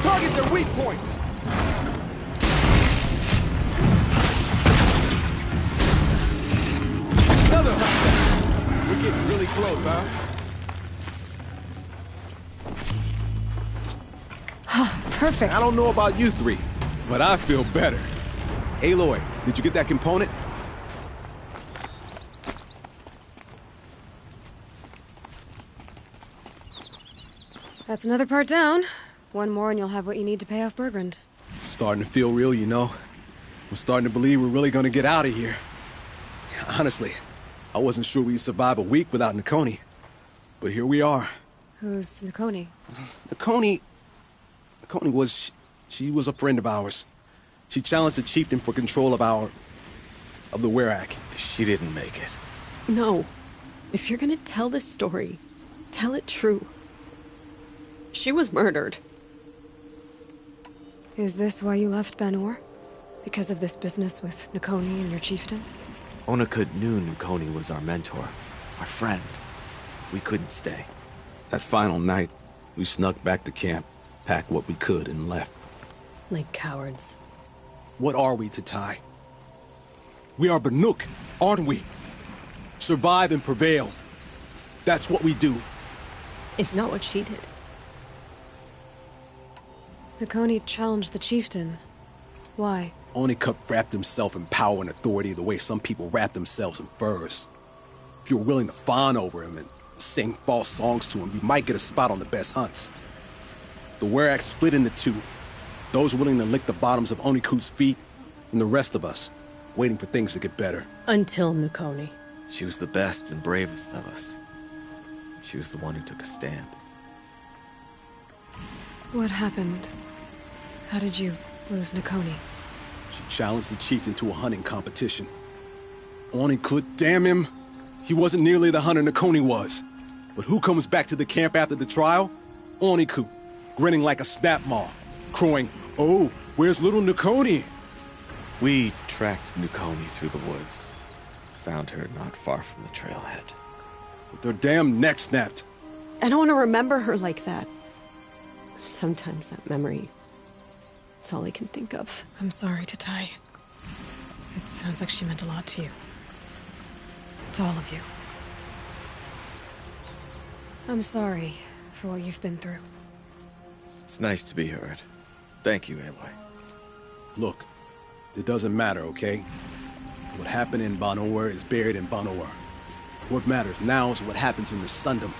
Target their weak points! Another hunt. We're getting really close, huh? Perfect. I don't know about you three, but I feel better. Aloy, did you get that component? That's another part down. One more and you'll have what you need to pay off Burgrund. Starting to feel real, you know. I'm starting to believe we're really gonna get out of here. Honestly, I wasn't sure we'd survive a week without Nakoni. But here we are. Who's Nakoni? Nakoni was... she was a friend of ours. She challenged the chieftain for control of the Werak. She didn't make it. No. If you're gonna tell this story, tell it true. She was murdered. Is this why you left Banur? Because of this business with Nakoni and your chieftain? Onakut knew Nakoni was our mentor, our friend. We couldn't stay. That final night, we snuck back to camp, packed what we could, and left. Like cowards. What are we to Ty? We are Banuk, aren't we? Survive and prevail. That's what we do. It's not what she did. Nakoni challenged the chieftain. Why? Onakut wrapped himself in power and authority the way some people wrap themselves in furs. If you were willing to fawn over him and sing false songs to him, you might get a spot on the best hunts. The Werak split into two. Those willing to lick the bottoms of Onakut's feet, and the rest of us, waiting for things to get better. Until Nakoni. She was the best and bravest of us. She was the one who took a stand. What happened? How did you lose Nakoni? She challenged the chieftain to a hunting competition. Onakut, damn him! He wasn't nearly the hunter Nakoni was. But who comes back to the camp after the trial? Onakut, grinning like a snap maw, crowing, "Oh, where's little Nakoni?" We tracked Nakoni through the woods. Found her not far from the trailhead. With her damn neck snapped. I don't want to remember her like that. Sometimes that memory... it's all I can think of. I'm sorry to Ty. It sounds like she meant a lot to you. To all of you. I'm sorry for what you've been through. It's nice to be heard. Thank you, Aloy. Look, it doesn't matter, okay? What happened in Banur is buried in Banur. What matters now is what happens in the Sundom.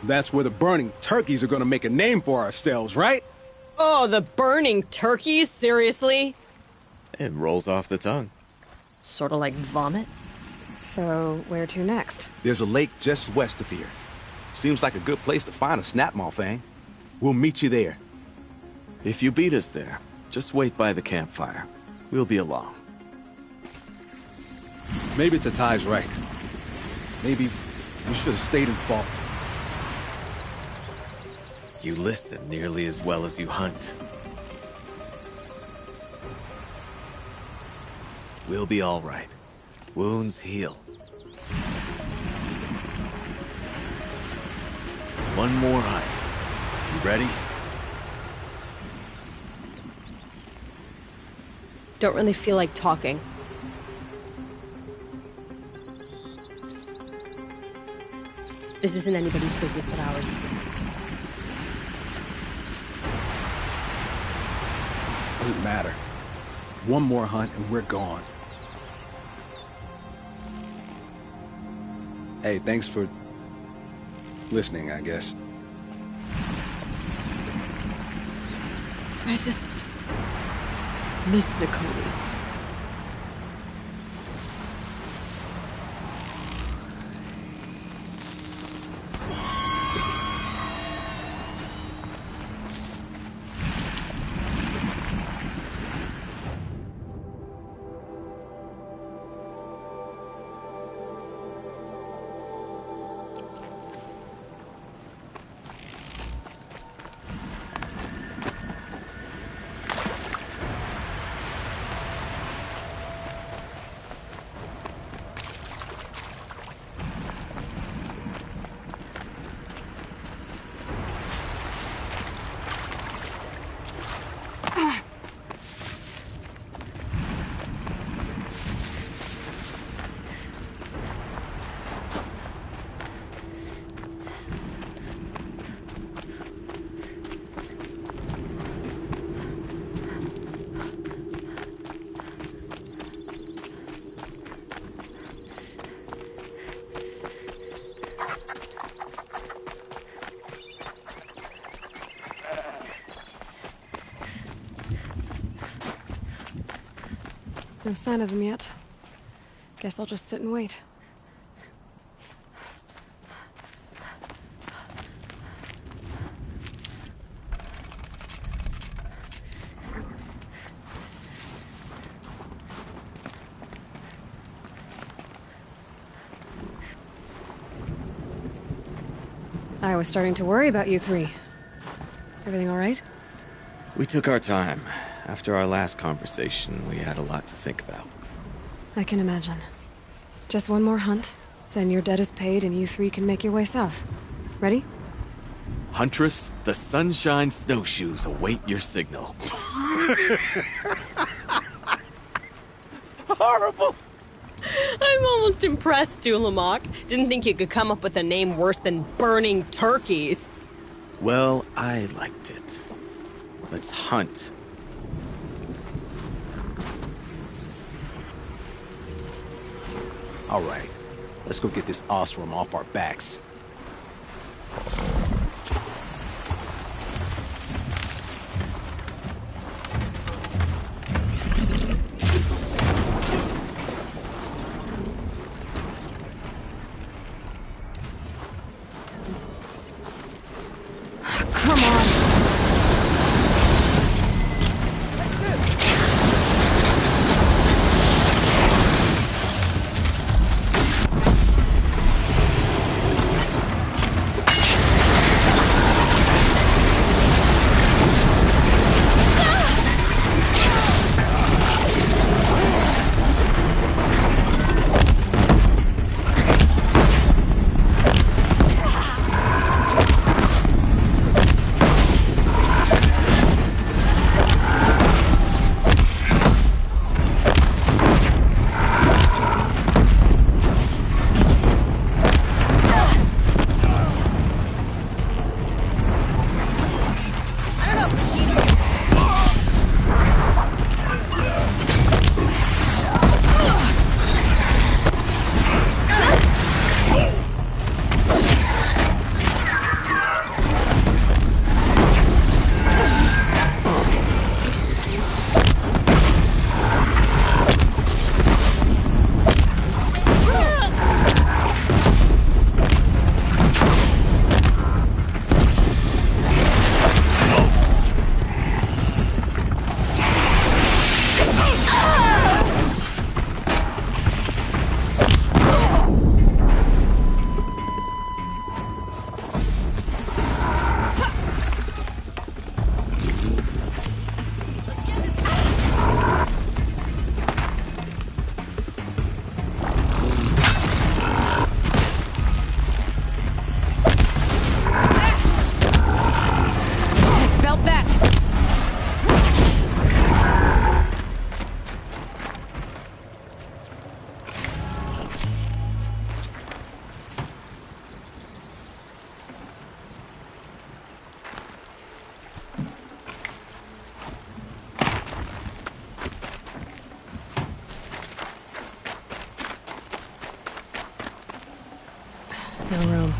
That's where the burning turkeys are gonna make a name for ourselves, right? Oh, the burning turkeys? Seriously? It rolls off the tongue. Sort of like vomit? So, where to next? There's a lake just west of here. Seems like a good place to find a snapmaw fang. We'll meet you there. If you beat us there, just wait by the campfire. We'll be along. Maybe Tatai's right. Maybe we should have stayed and fought. You listen nearly as well as you hunt. We'll be all right. Wounds heal. One more hunt. You ready? Don't really feel like talking. This isn't anybody's business but ours. Doesn't matter. One more hunt and we're gone. Hey, thanks for listening, I guess. I just miss Nakoni. No sign of them yet. Guess I'll just sit and wait. I was starting to worry about you three. Everything all right? We took our time. After our last conversation, we had a lot to think about. I can imagine. Just one more hunt, then your debt is paid and you three can make your way south. Ready? Huntress, the Sunshine Snowshoes await your signal. Horrible! I'm almost impressed, Dulamok. Didn't think you could come up with a name worse than Burning Turkeys. Well, I liked it. Let's hunt. All right, let's go get this Oseram off our backs. Come on. No room.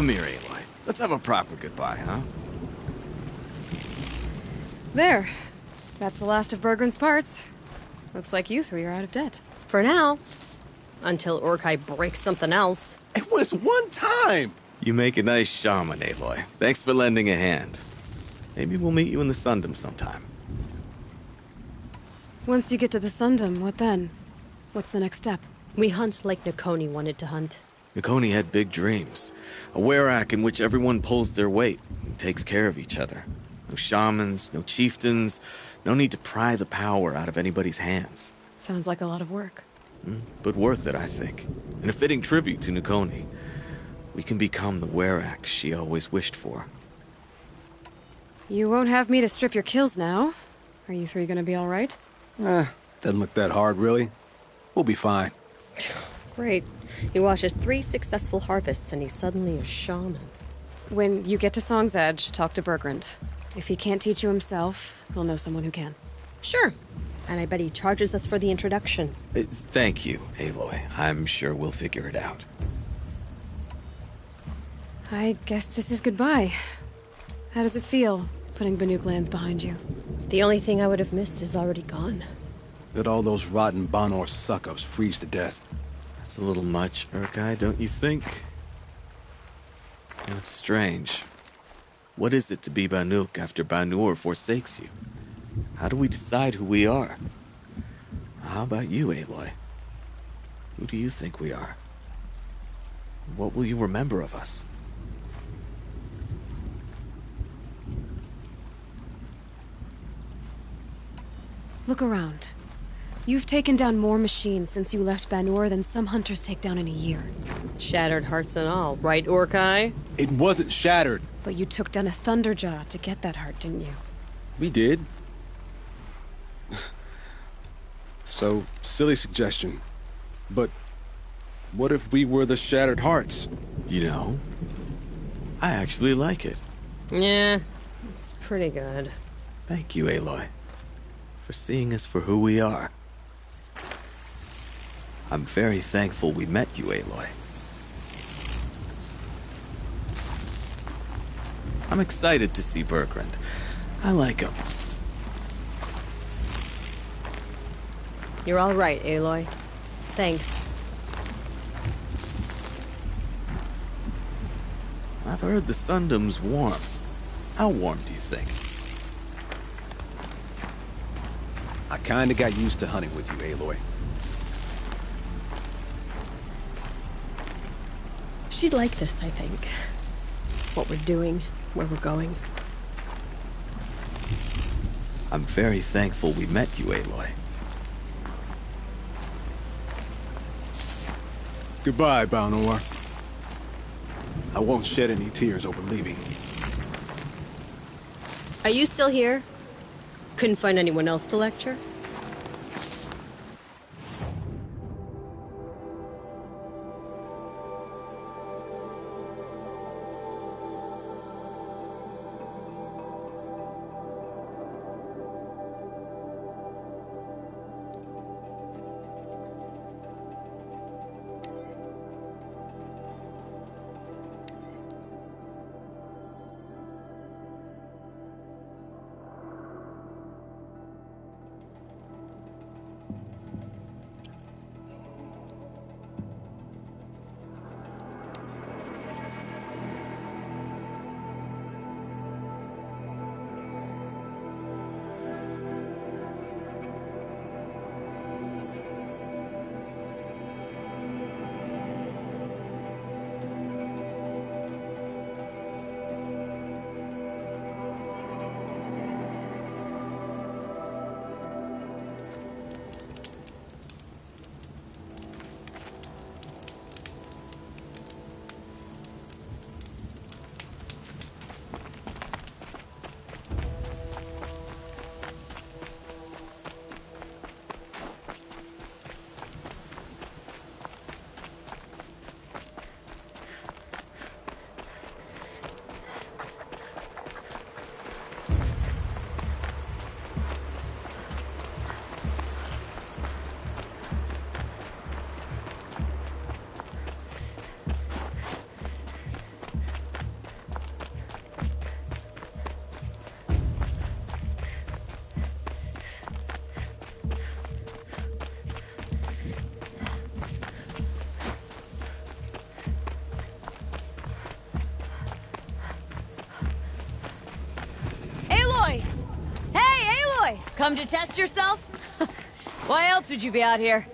Come here, Aloy. Let's have a proper goodbye, huh? There. That's the last of Burgrund's parts. Looks like you three are out of debt. For now. Until Urkai breaks something else. It was one time! You make a nice shaman, Aloy. Thanks for lending a hand. Maybe we'll meet you in the Sundom sometime. Once you get to the Sundom, what then? What's the next step? We hunt like Nakoni wanted to hunt. Nakoni had big dreams. A Werak in which everyone pulls their weight and takes care of each other. No shamans, no chieftains, no need to pry the power out of anybody's hands. Sounds like a lot of work. But worth it, I think. And a fitting tribute to Nakoni. We can become the Werak she always wished for. You won't have me to strip your kills now. Are you three gonna be all right? Doesn't look that hard, really. We'll be fine. Great. He watches 3 successful harvests and he's suddenly a shaman. When you get to Song's Edge, talk to Burgrund. If he can't teach you himself, he'll know someone who can. Sure. And I bet he charges us for the introduction. Thank you, Aloy. I'm sure we'll figure it out. I guess this is goodbye. How does it feel, putting Banuk lands behind you? The only thing I would have missed is already gone. Let all those rotten Banor suck-ups freeze to death. That's a little much, Urkai, don't you think? It's strange. What is it to be Banuk after Banur forsakes you? How do we decide who we are? How about you, Aloy? Who do you think we are? What will you remember of us? Look around. You've taken down more machines since you left Banur than some hunters take down in a year. Shattered hearts and all, right, Urkai? It wasn't shattered. But you took down a Thunderjaw to get that heart, didn't you? We did. So, silly suggestion. But what if we were the Shattered Hearts? You know, I actually like it. Yeah, it's pretty good. Thank you, Aloy, for seeing us for who we are. I'm very thankful we met you, Aloy. I'm excited to see Burgrund. I like him. You're all right, Aloy. Thanks. I've heard the Sundom's warm. How warm do you think? I kinda got used to hunting with you, Aloy. She'd like this, I think. What we're doing, where we're going. I'm very thankful we met you, Aloy. Goodbye, Banor. I won't shed any tears over leaving. Are you still here? Couldn't find anyone else to lecture? Aloy, come to test yourself? Why else would you be out here?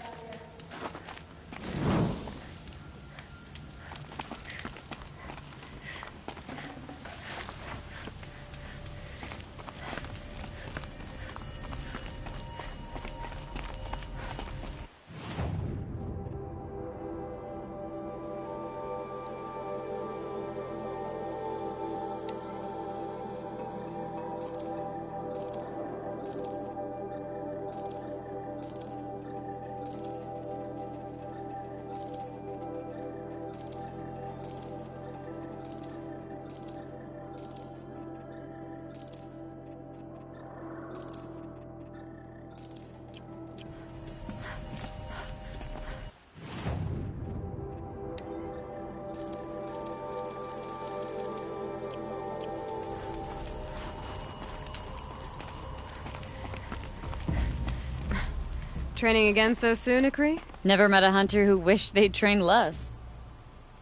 Training again so soon, Akri? Never met a hunter who wished they'd trained less.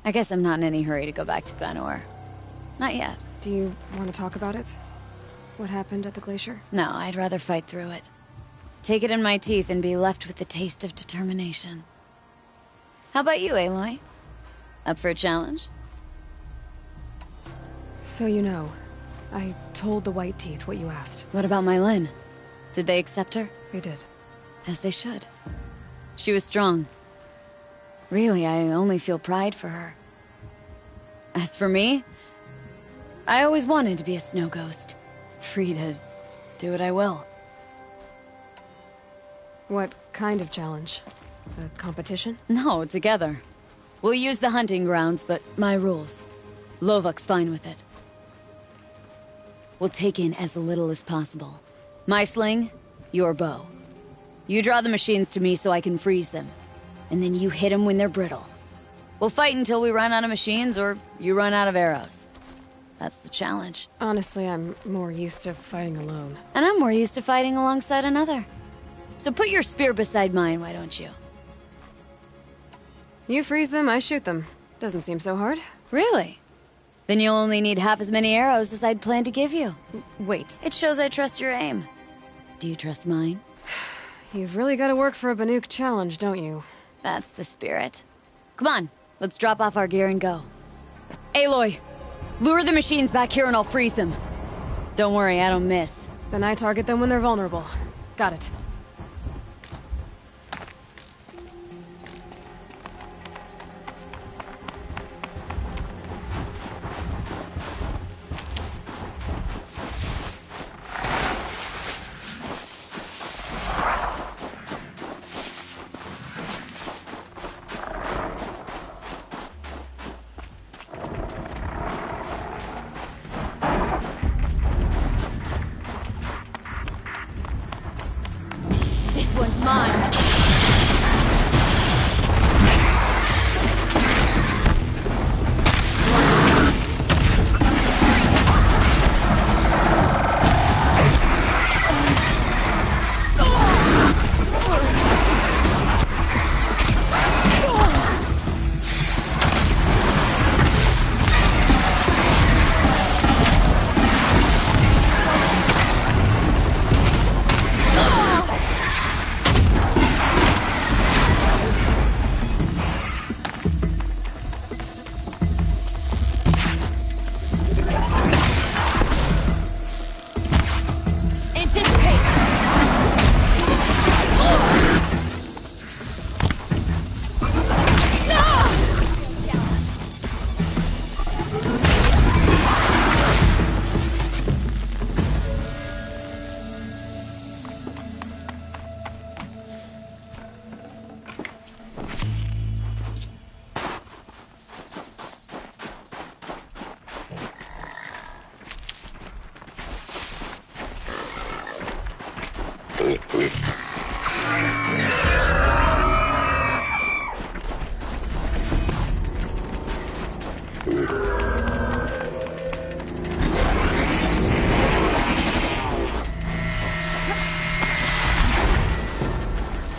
I guess I'm not in any hurry to go back to Banuk. Not yet. Do you want to talk about it? What happened at the glacier? No, I'd rather fight through it. Take it in my teeth and be left with the taste of determination. How about you, Aloy? Up for a challenge? So you know, I told the White Teeth what you asked. What about my Lynn? Did they accept her? They did. As they should. She was strong. Really, I only feel pride for her. As for me, I always wanted to be a snow ghost. Free to do what I will. What kind of challenge? A competition? No, together. We'll use the hunting grounds, but my rules. Lovok's fine with it. We'll take in as little as possible. My sling, your bow. You draw the machines to me so I can freeze them. And then you hit them when they're brittle. We'll fight until we run out of machines or you run out of arrows. That's the challenge. Honestly, I'm more used to fighting alone. And I'm more used to fighting alongside another. So put your spear beside mine, why don't you? You freeze them, I shoot them. Doesn't seem so hard. Really? Then you'll only need half as many arrows as I'd planned to give you. Wait, it shows I trust your aim. Do you trust mine? You've really got to work for a Banuk challenge, don't you? That's the spirit. Come on, let's drop off our gear and go. Aloy, lure the machines back here and I'll freeze them. Don't worry, I don't miss. Then I target them when they're vulnerable. Got it.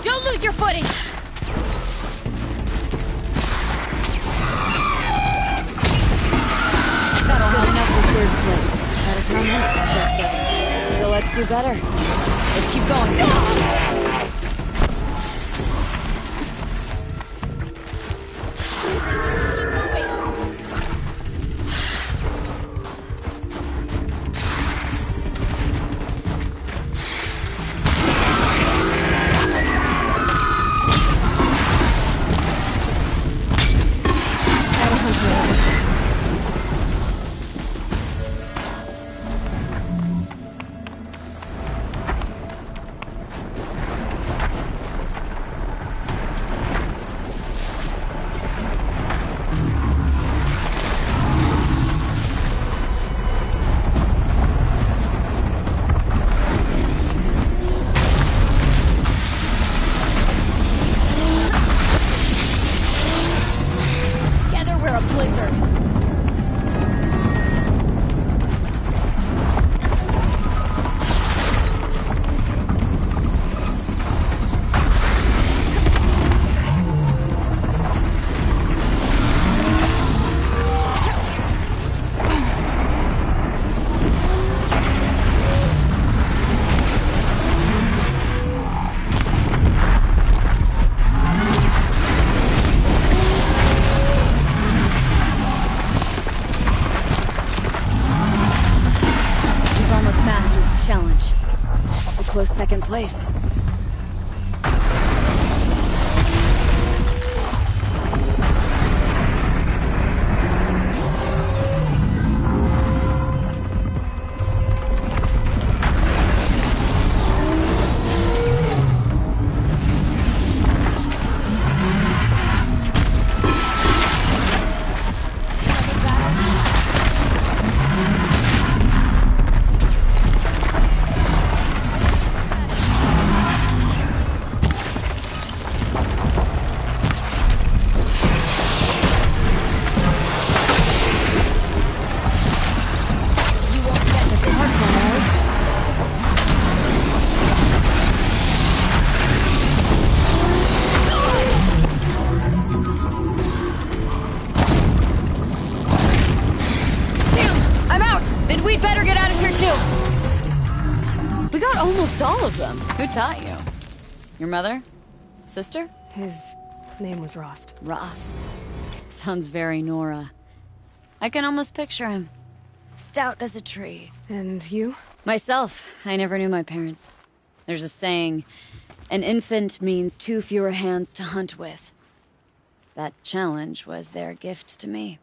Don't lose your footing! Good enough for third place. Gotta come in, Justice. So let's do better. Let's keep going. Close second place. Who taught you? Your mother? Sister? His name was Rost. Rost. Sounds very Nora. I can almost picture him. Stout as a tree. And you? Myself. I never knew my parents. There's a saying, an infant means 2 fewer hands to hunt with. That challenge was their gift to me.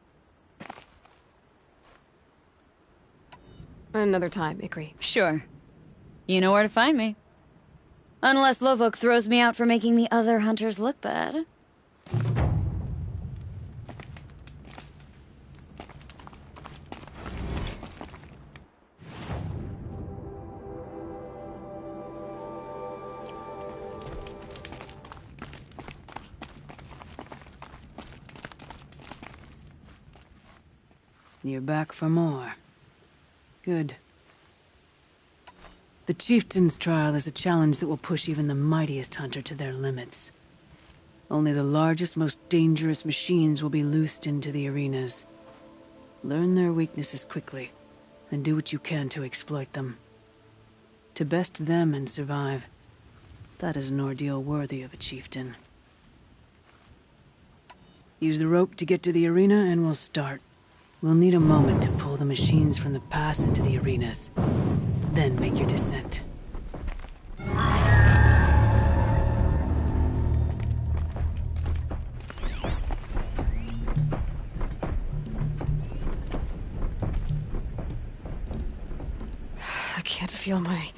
Another time, Ikri. Sure. You know where to find me. Unless Lovok throws me out for making the other hunters look bad. You're back for more. Good. The Chieftain's trial is a challenge that will push even the mightiest hunter to their limits. Only the largest, most dangerous machines will be loosed into the arenas. Learn their weaknesses quickly, and do what you can to exploit them. To best them and survive, that is an ordeal worthy of a chieftain. Use the rope to get to the arena and we'll start. We'll need a moment to pull the machines from the pass into the arenas. Then make your descent. I can't feel my...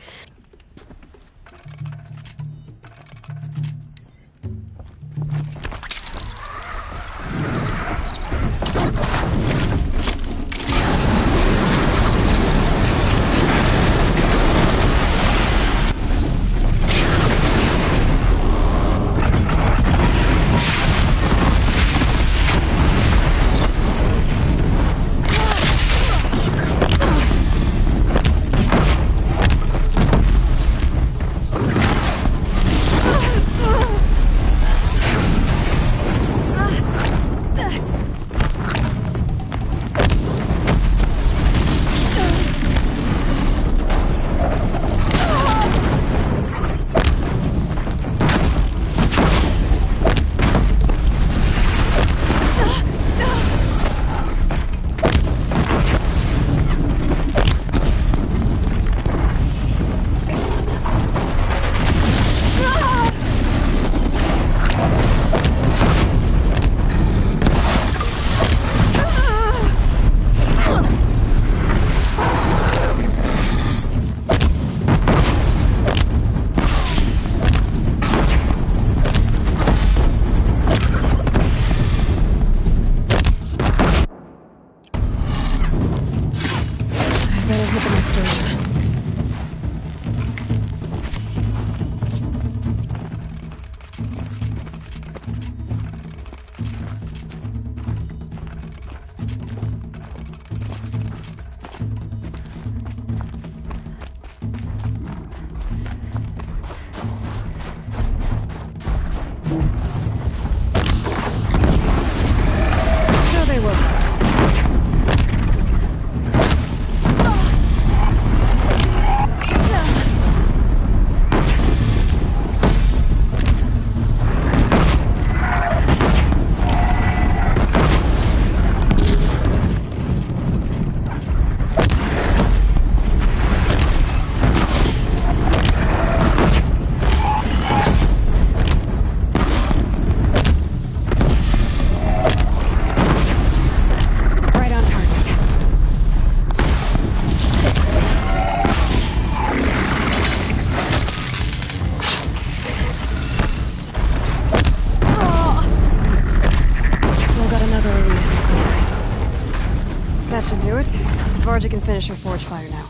Better hit the next room. Sure they will. Right on target. Still got another arena. That should do it. Varga can finish her forge fire now.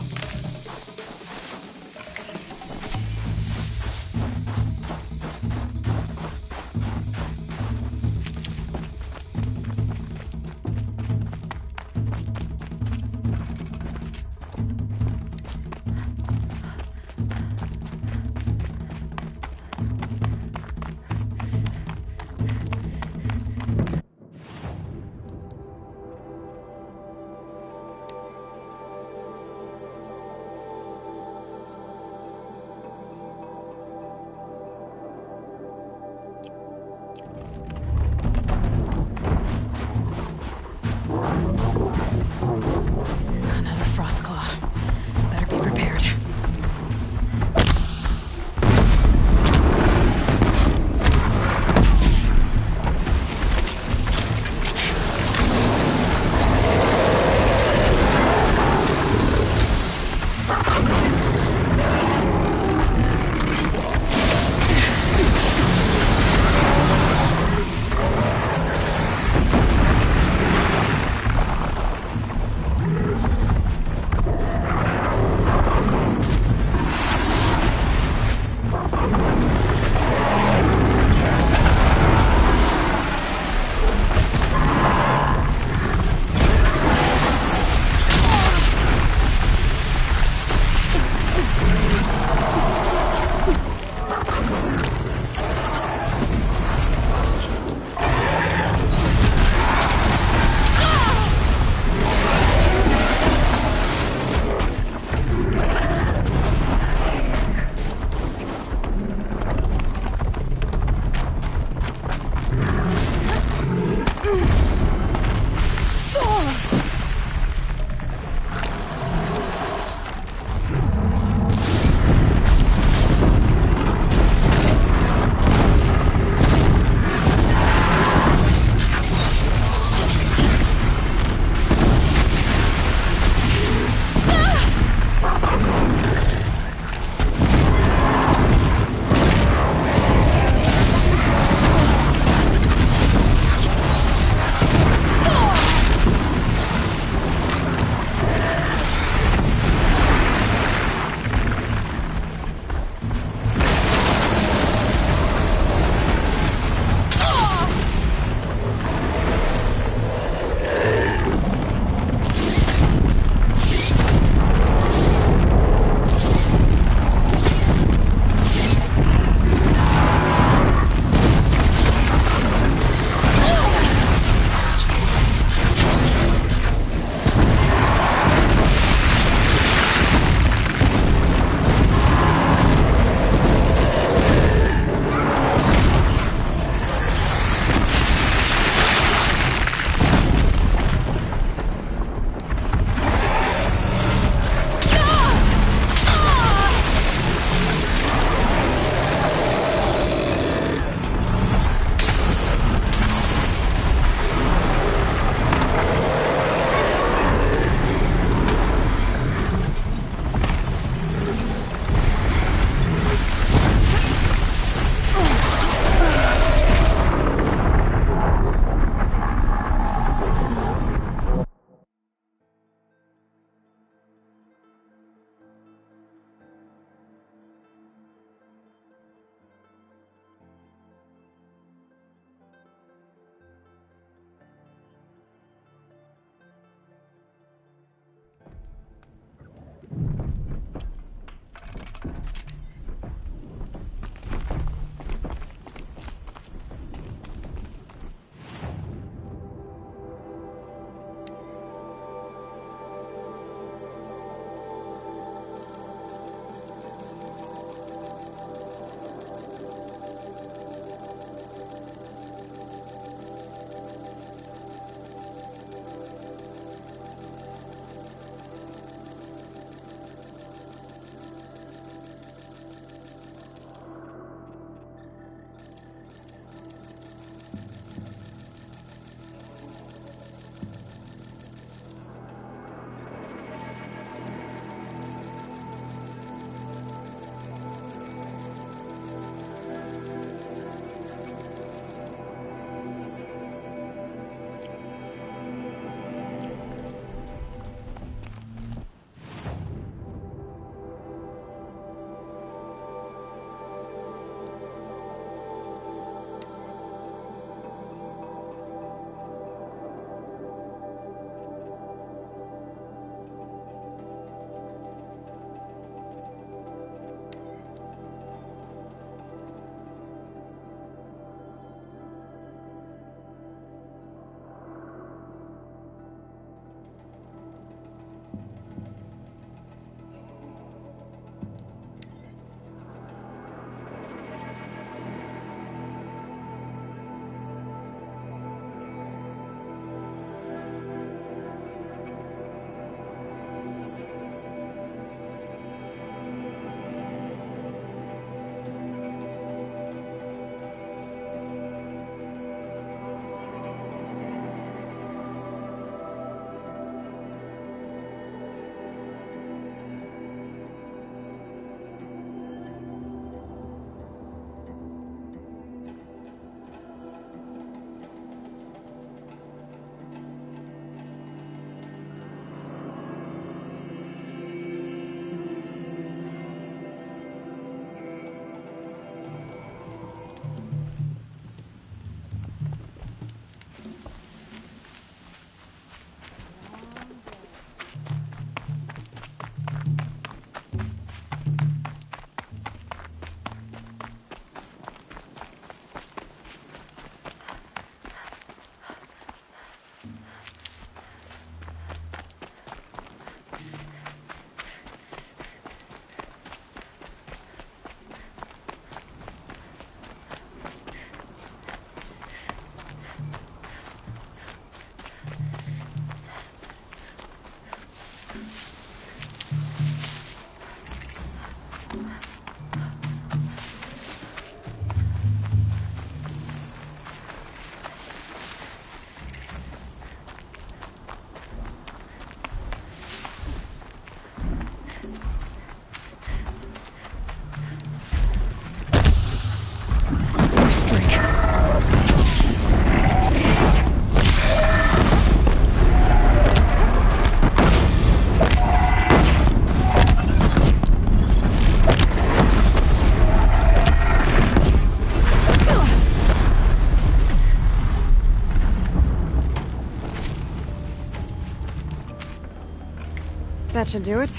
That should do it.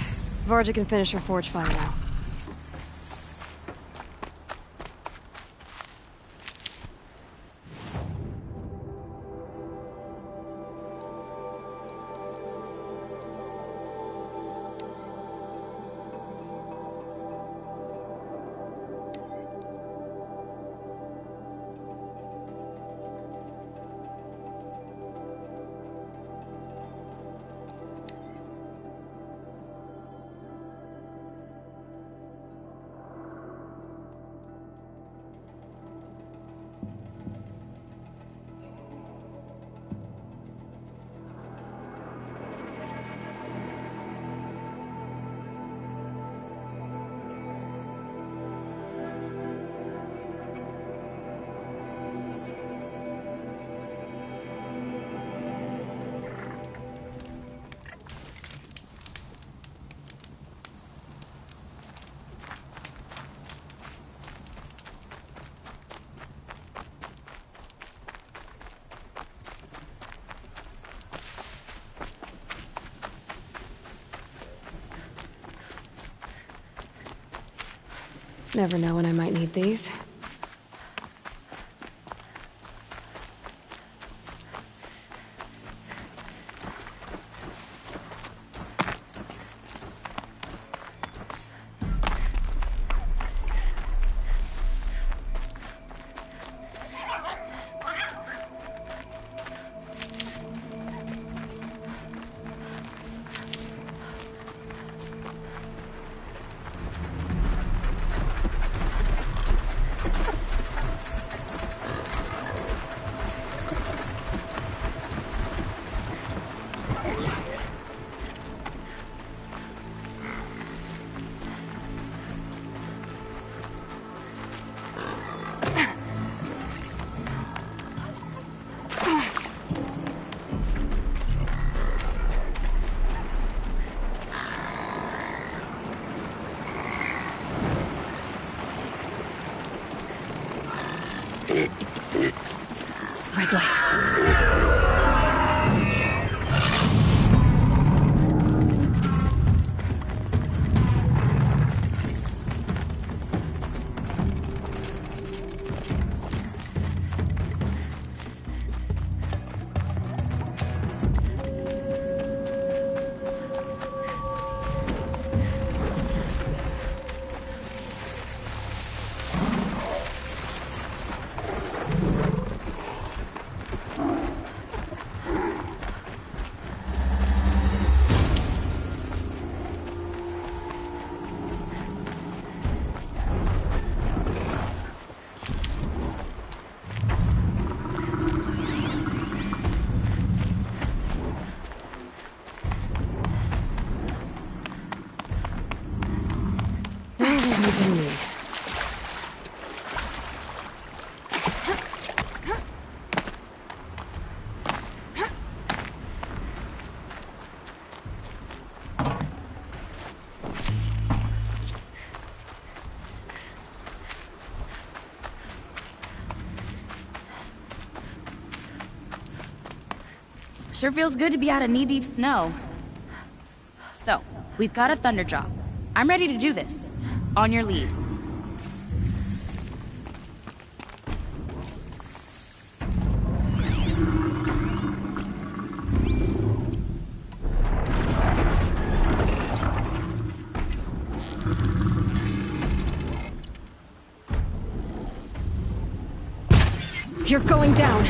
Varga can finish her forge fire now. Never know when I might need these. Red light. Sure feels good to be out of knee-deep snow. So, we've got a thunder job. I'm ready to do this. On your lead. You're going down.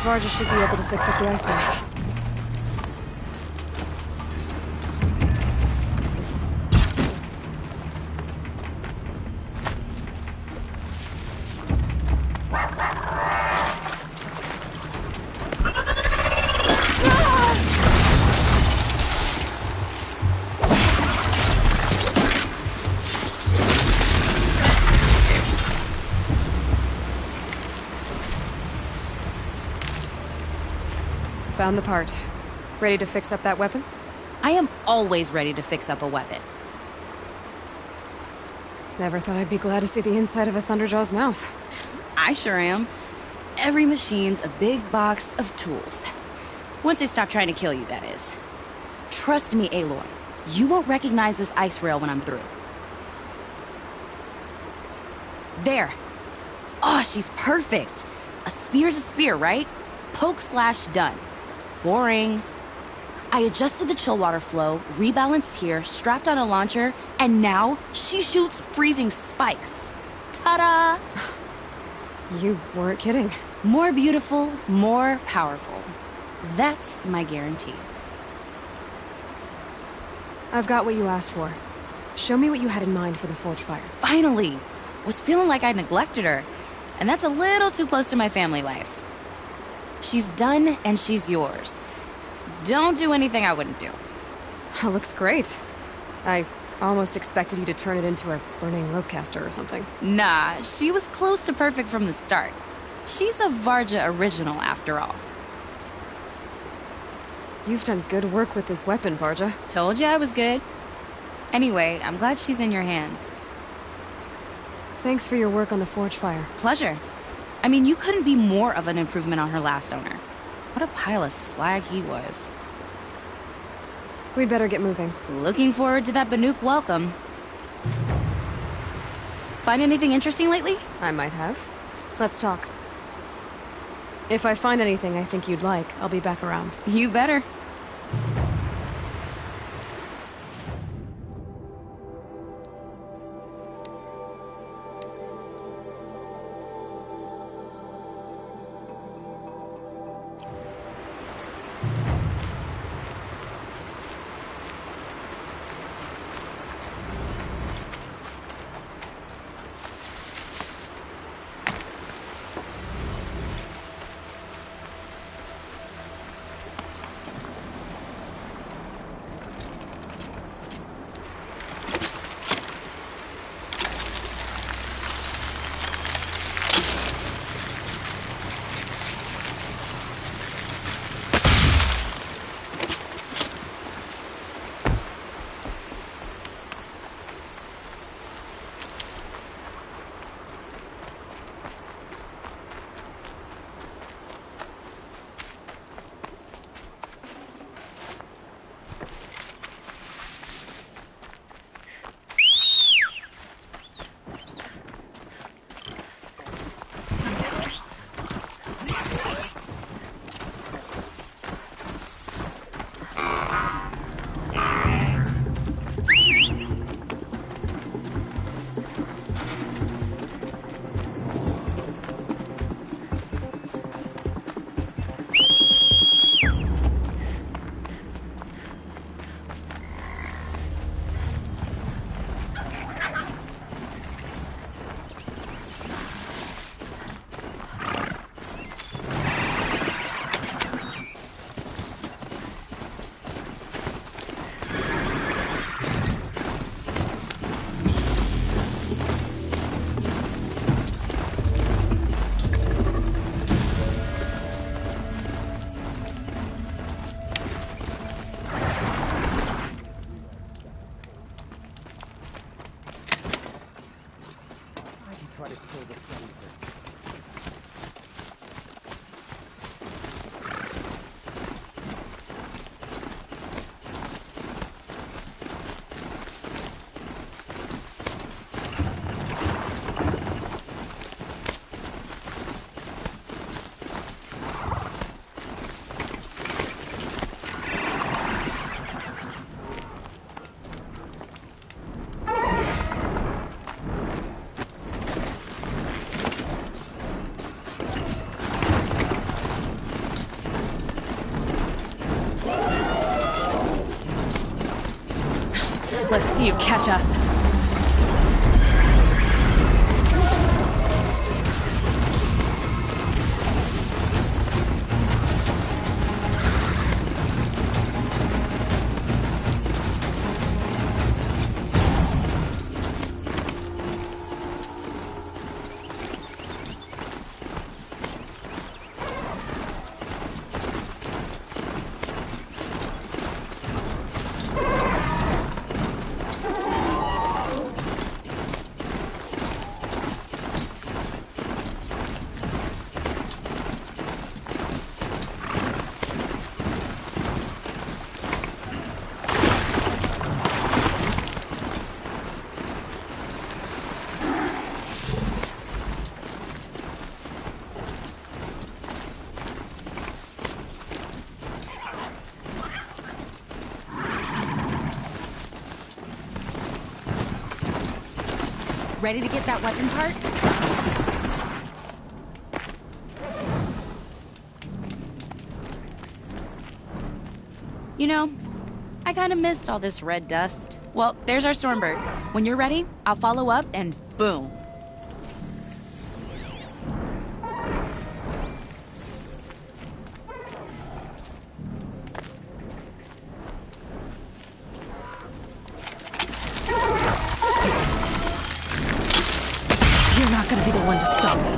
Varga should be able to fix up the iceway. Found the part. Ready to fix up that weapon? I am always ready to fix up a weapon. Never thought I'd be glad to see the inside of a Thunderjaw's mouth. I sure am. Every machine's a big box of tools. Once they stop trying to kill you, that is. Trust me, Aloy. You won't recognize this ice rail when I'm through. There. Oh, she's perfect. A spear's a spear, right? Poke slash done. Boring. I adjusted the chill water flow, rebalanced here, strapped on a launcher, and now she shoots freezing spikes. Ta-da! You weren't kidding. More beautiful, more powerful. That's my guarantee. I've got what you asked for. Show me what you had in mind for the forge fire. Finally! Was feeling like I neglected her, and that's a little too close to my family life. She's done, and she's yours. Don't do anything I wouldn't do. That looks great. I almost expected you to turn it into a burning ropecaster or something. Nah, she was close to perfect from the start. She's a Varga original, after all. You've done good work with this weapon, Varga. Told you I was good. Anyway, I'm glad she's in your hands. Thanks for your work on the forge fire. Pleasure. I mean, you couldn't be more of an improvement on her last owner. What a pile of slag he was. We'd better get moving. Looking forward to that Banuk welcome. Find anything interesting lately? I might have. Let's talk. If I find anything I think you'd like, I'll be back around. You better. Let's see you catch us. Ready to get that weapon part? You know, I kind of missed all this red dust. Well, there's our Stormbird. When you're ready, I'll follow up and boom. You're not gonna be the one to stop me.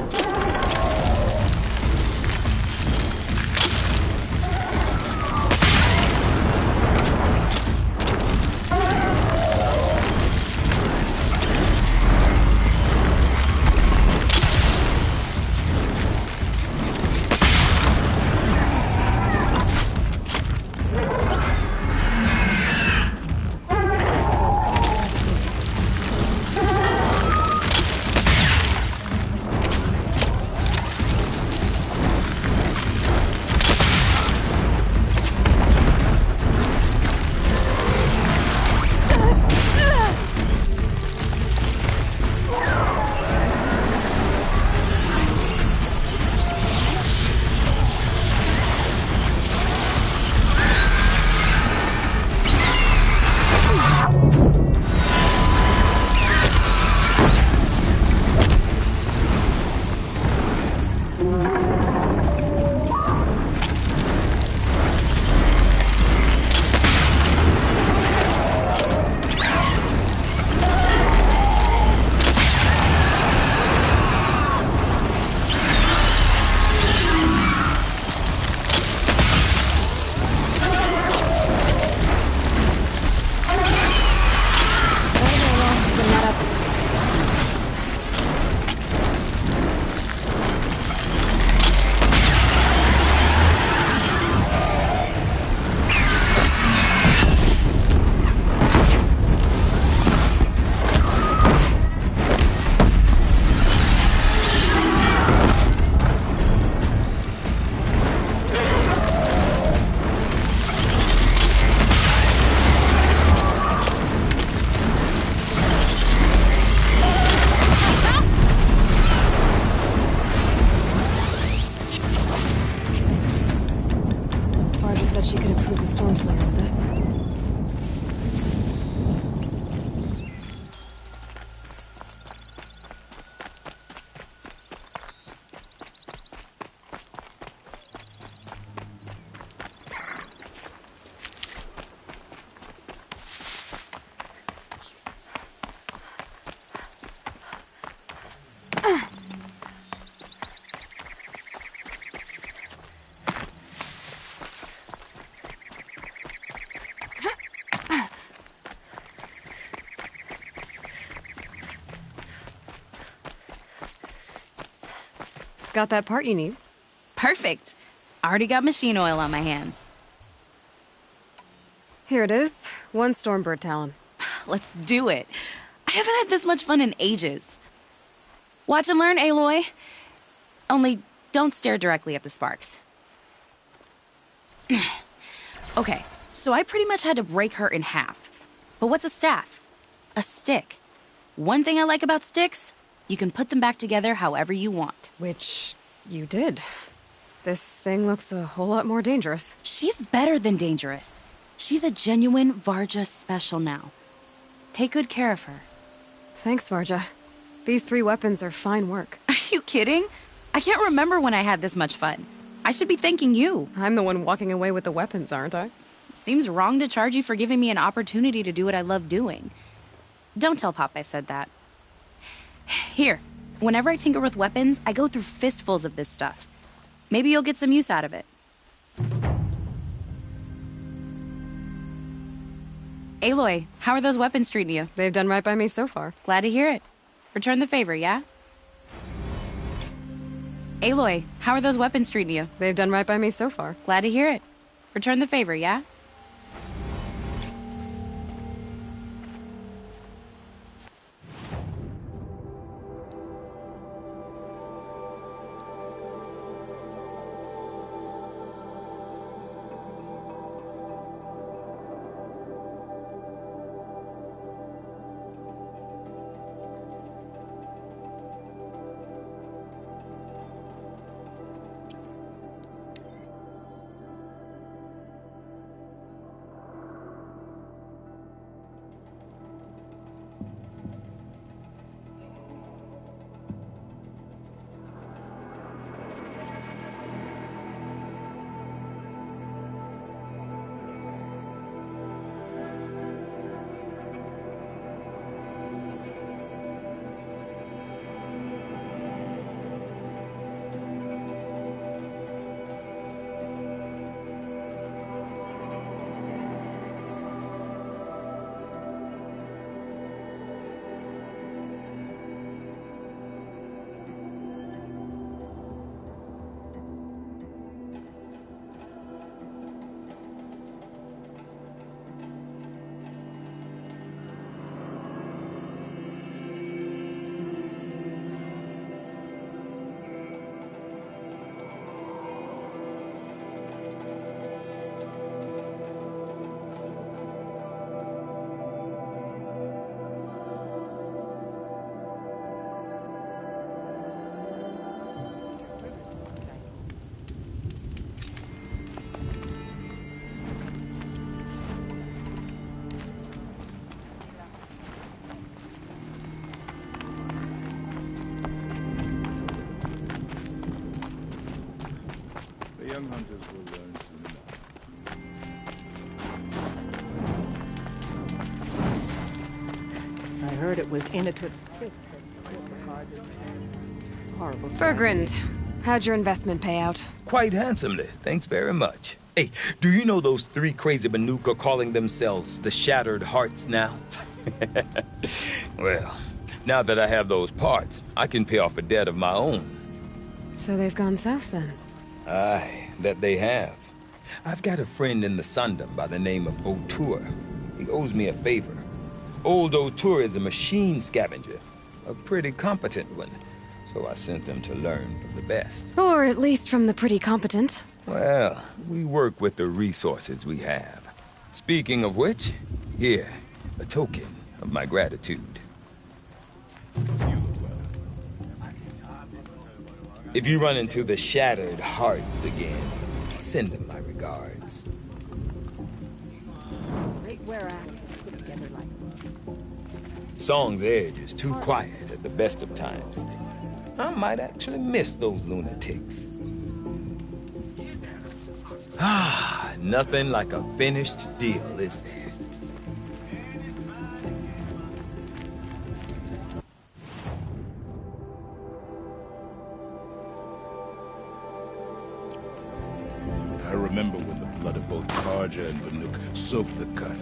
Got that part you need? Perfect. Already got machine oil on my hands. Here it is. 1 Stormbird Talon. Let's do it. I haven't had this much fun in ages. Watch and learn, Aloy. Only don't stare directly at the sparks. Okay, so I pretty much had to break her in half. But what's a staff? A stick. One thing I like about sticks, you can put them back together however you want. Which you did. This thing looks a whole lot more dangerous. She's better than dangerous. She's a genuine Varga special now. Take good care of her. Thanks, Varga. These 3 weapons are fine work. Are you kidding? I can't remember when I had this much fun. I should be thanking you. I'm the one walking away with the weapons, aren't I? It seems wrong to charge you for giving me an opportunity to do what I love doing. Don't tell Pop I said that. Here, whenever I tinker with weapons, I go through fistfuls of this stuff. Maybe you'll get some use out of it. Aloy, how are those weapons treating you? They've done right by me so far. Glad to hear it. Return the favor, yeah? Aloy, how are those weapons treating you? They've done right by me so far. Glad to hear it. Return the favor, yeah? Young hunters will learn soon enough. I heard it was Initut's fifth. Horrible. Burgrund, how'd your investment pay out? Quite handsomely, thanks very much. Hey, do you know those 3 crazy Banuk are calling themselves the Shattered Hearts now? Well, now that I have those parts, I can pay off a debt of my own. So they've gone south then? Aye, that they have. I've got a friend in the Sundom by the name of O'Toole. He owes me a favor. Old O'Toole is a machine scavenger, a pretty competent one. So I sent them to learn from the best. Or at least from the pretty competent. Well, we work with the resources we have. Speaking of which, here, a token of my gratitude. If you run into the Shattered Hearts again, send them my regards. Great Werak put together like Song's edge is too quiet at the best of times. I might actually miss those lunatics. Ah, nothing like a finished deal, is there? I remember when the blood of both Karja and Banuk soaked the cut.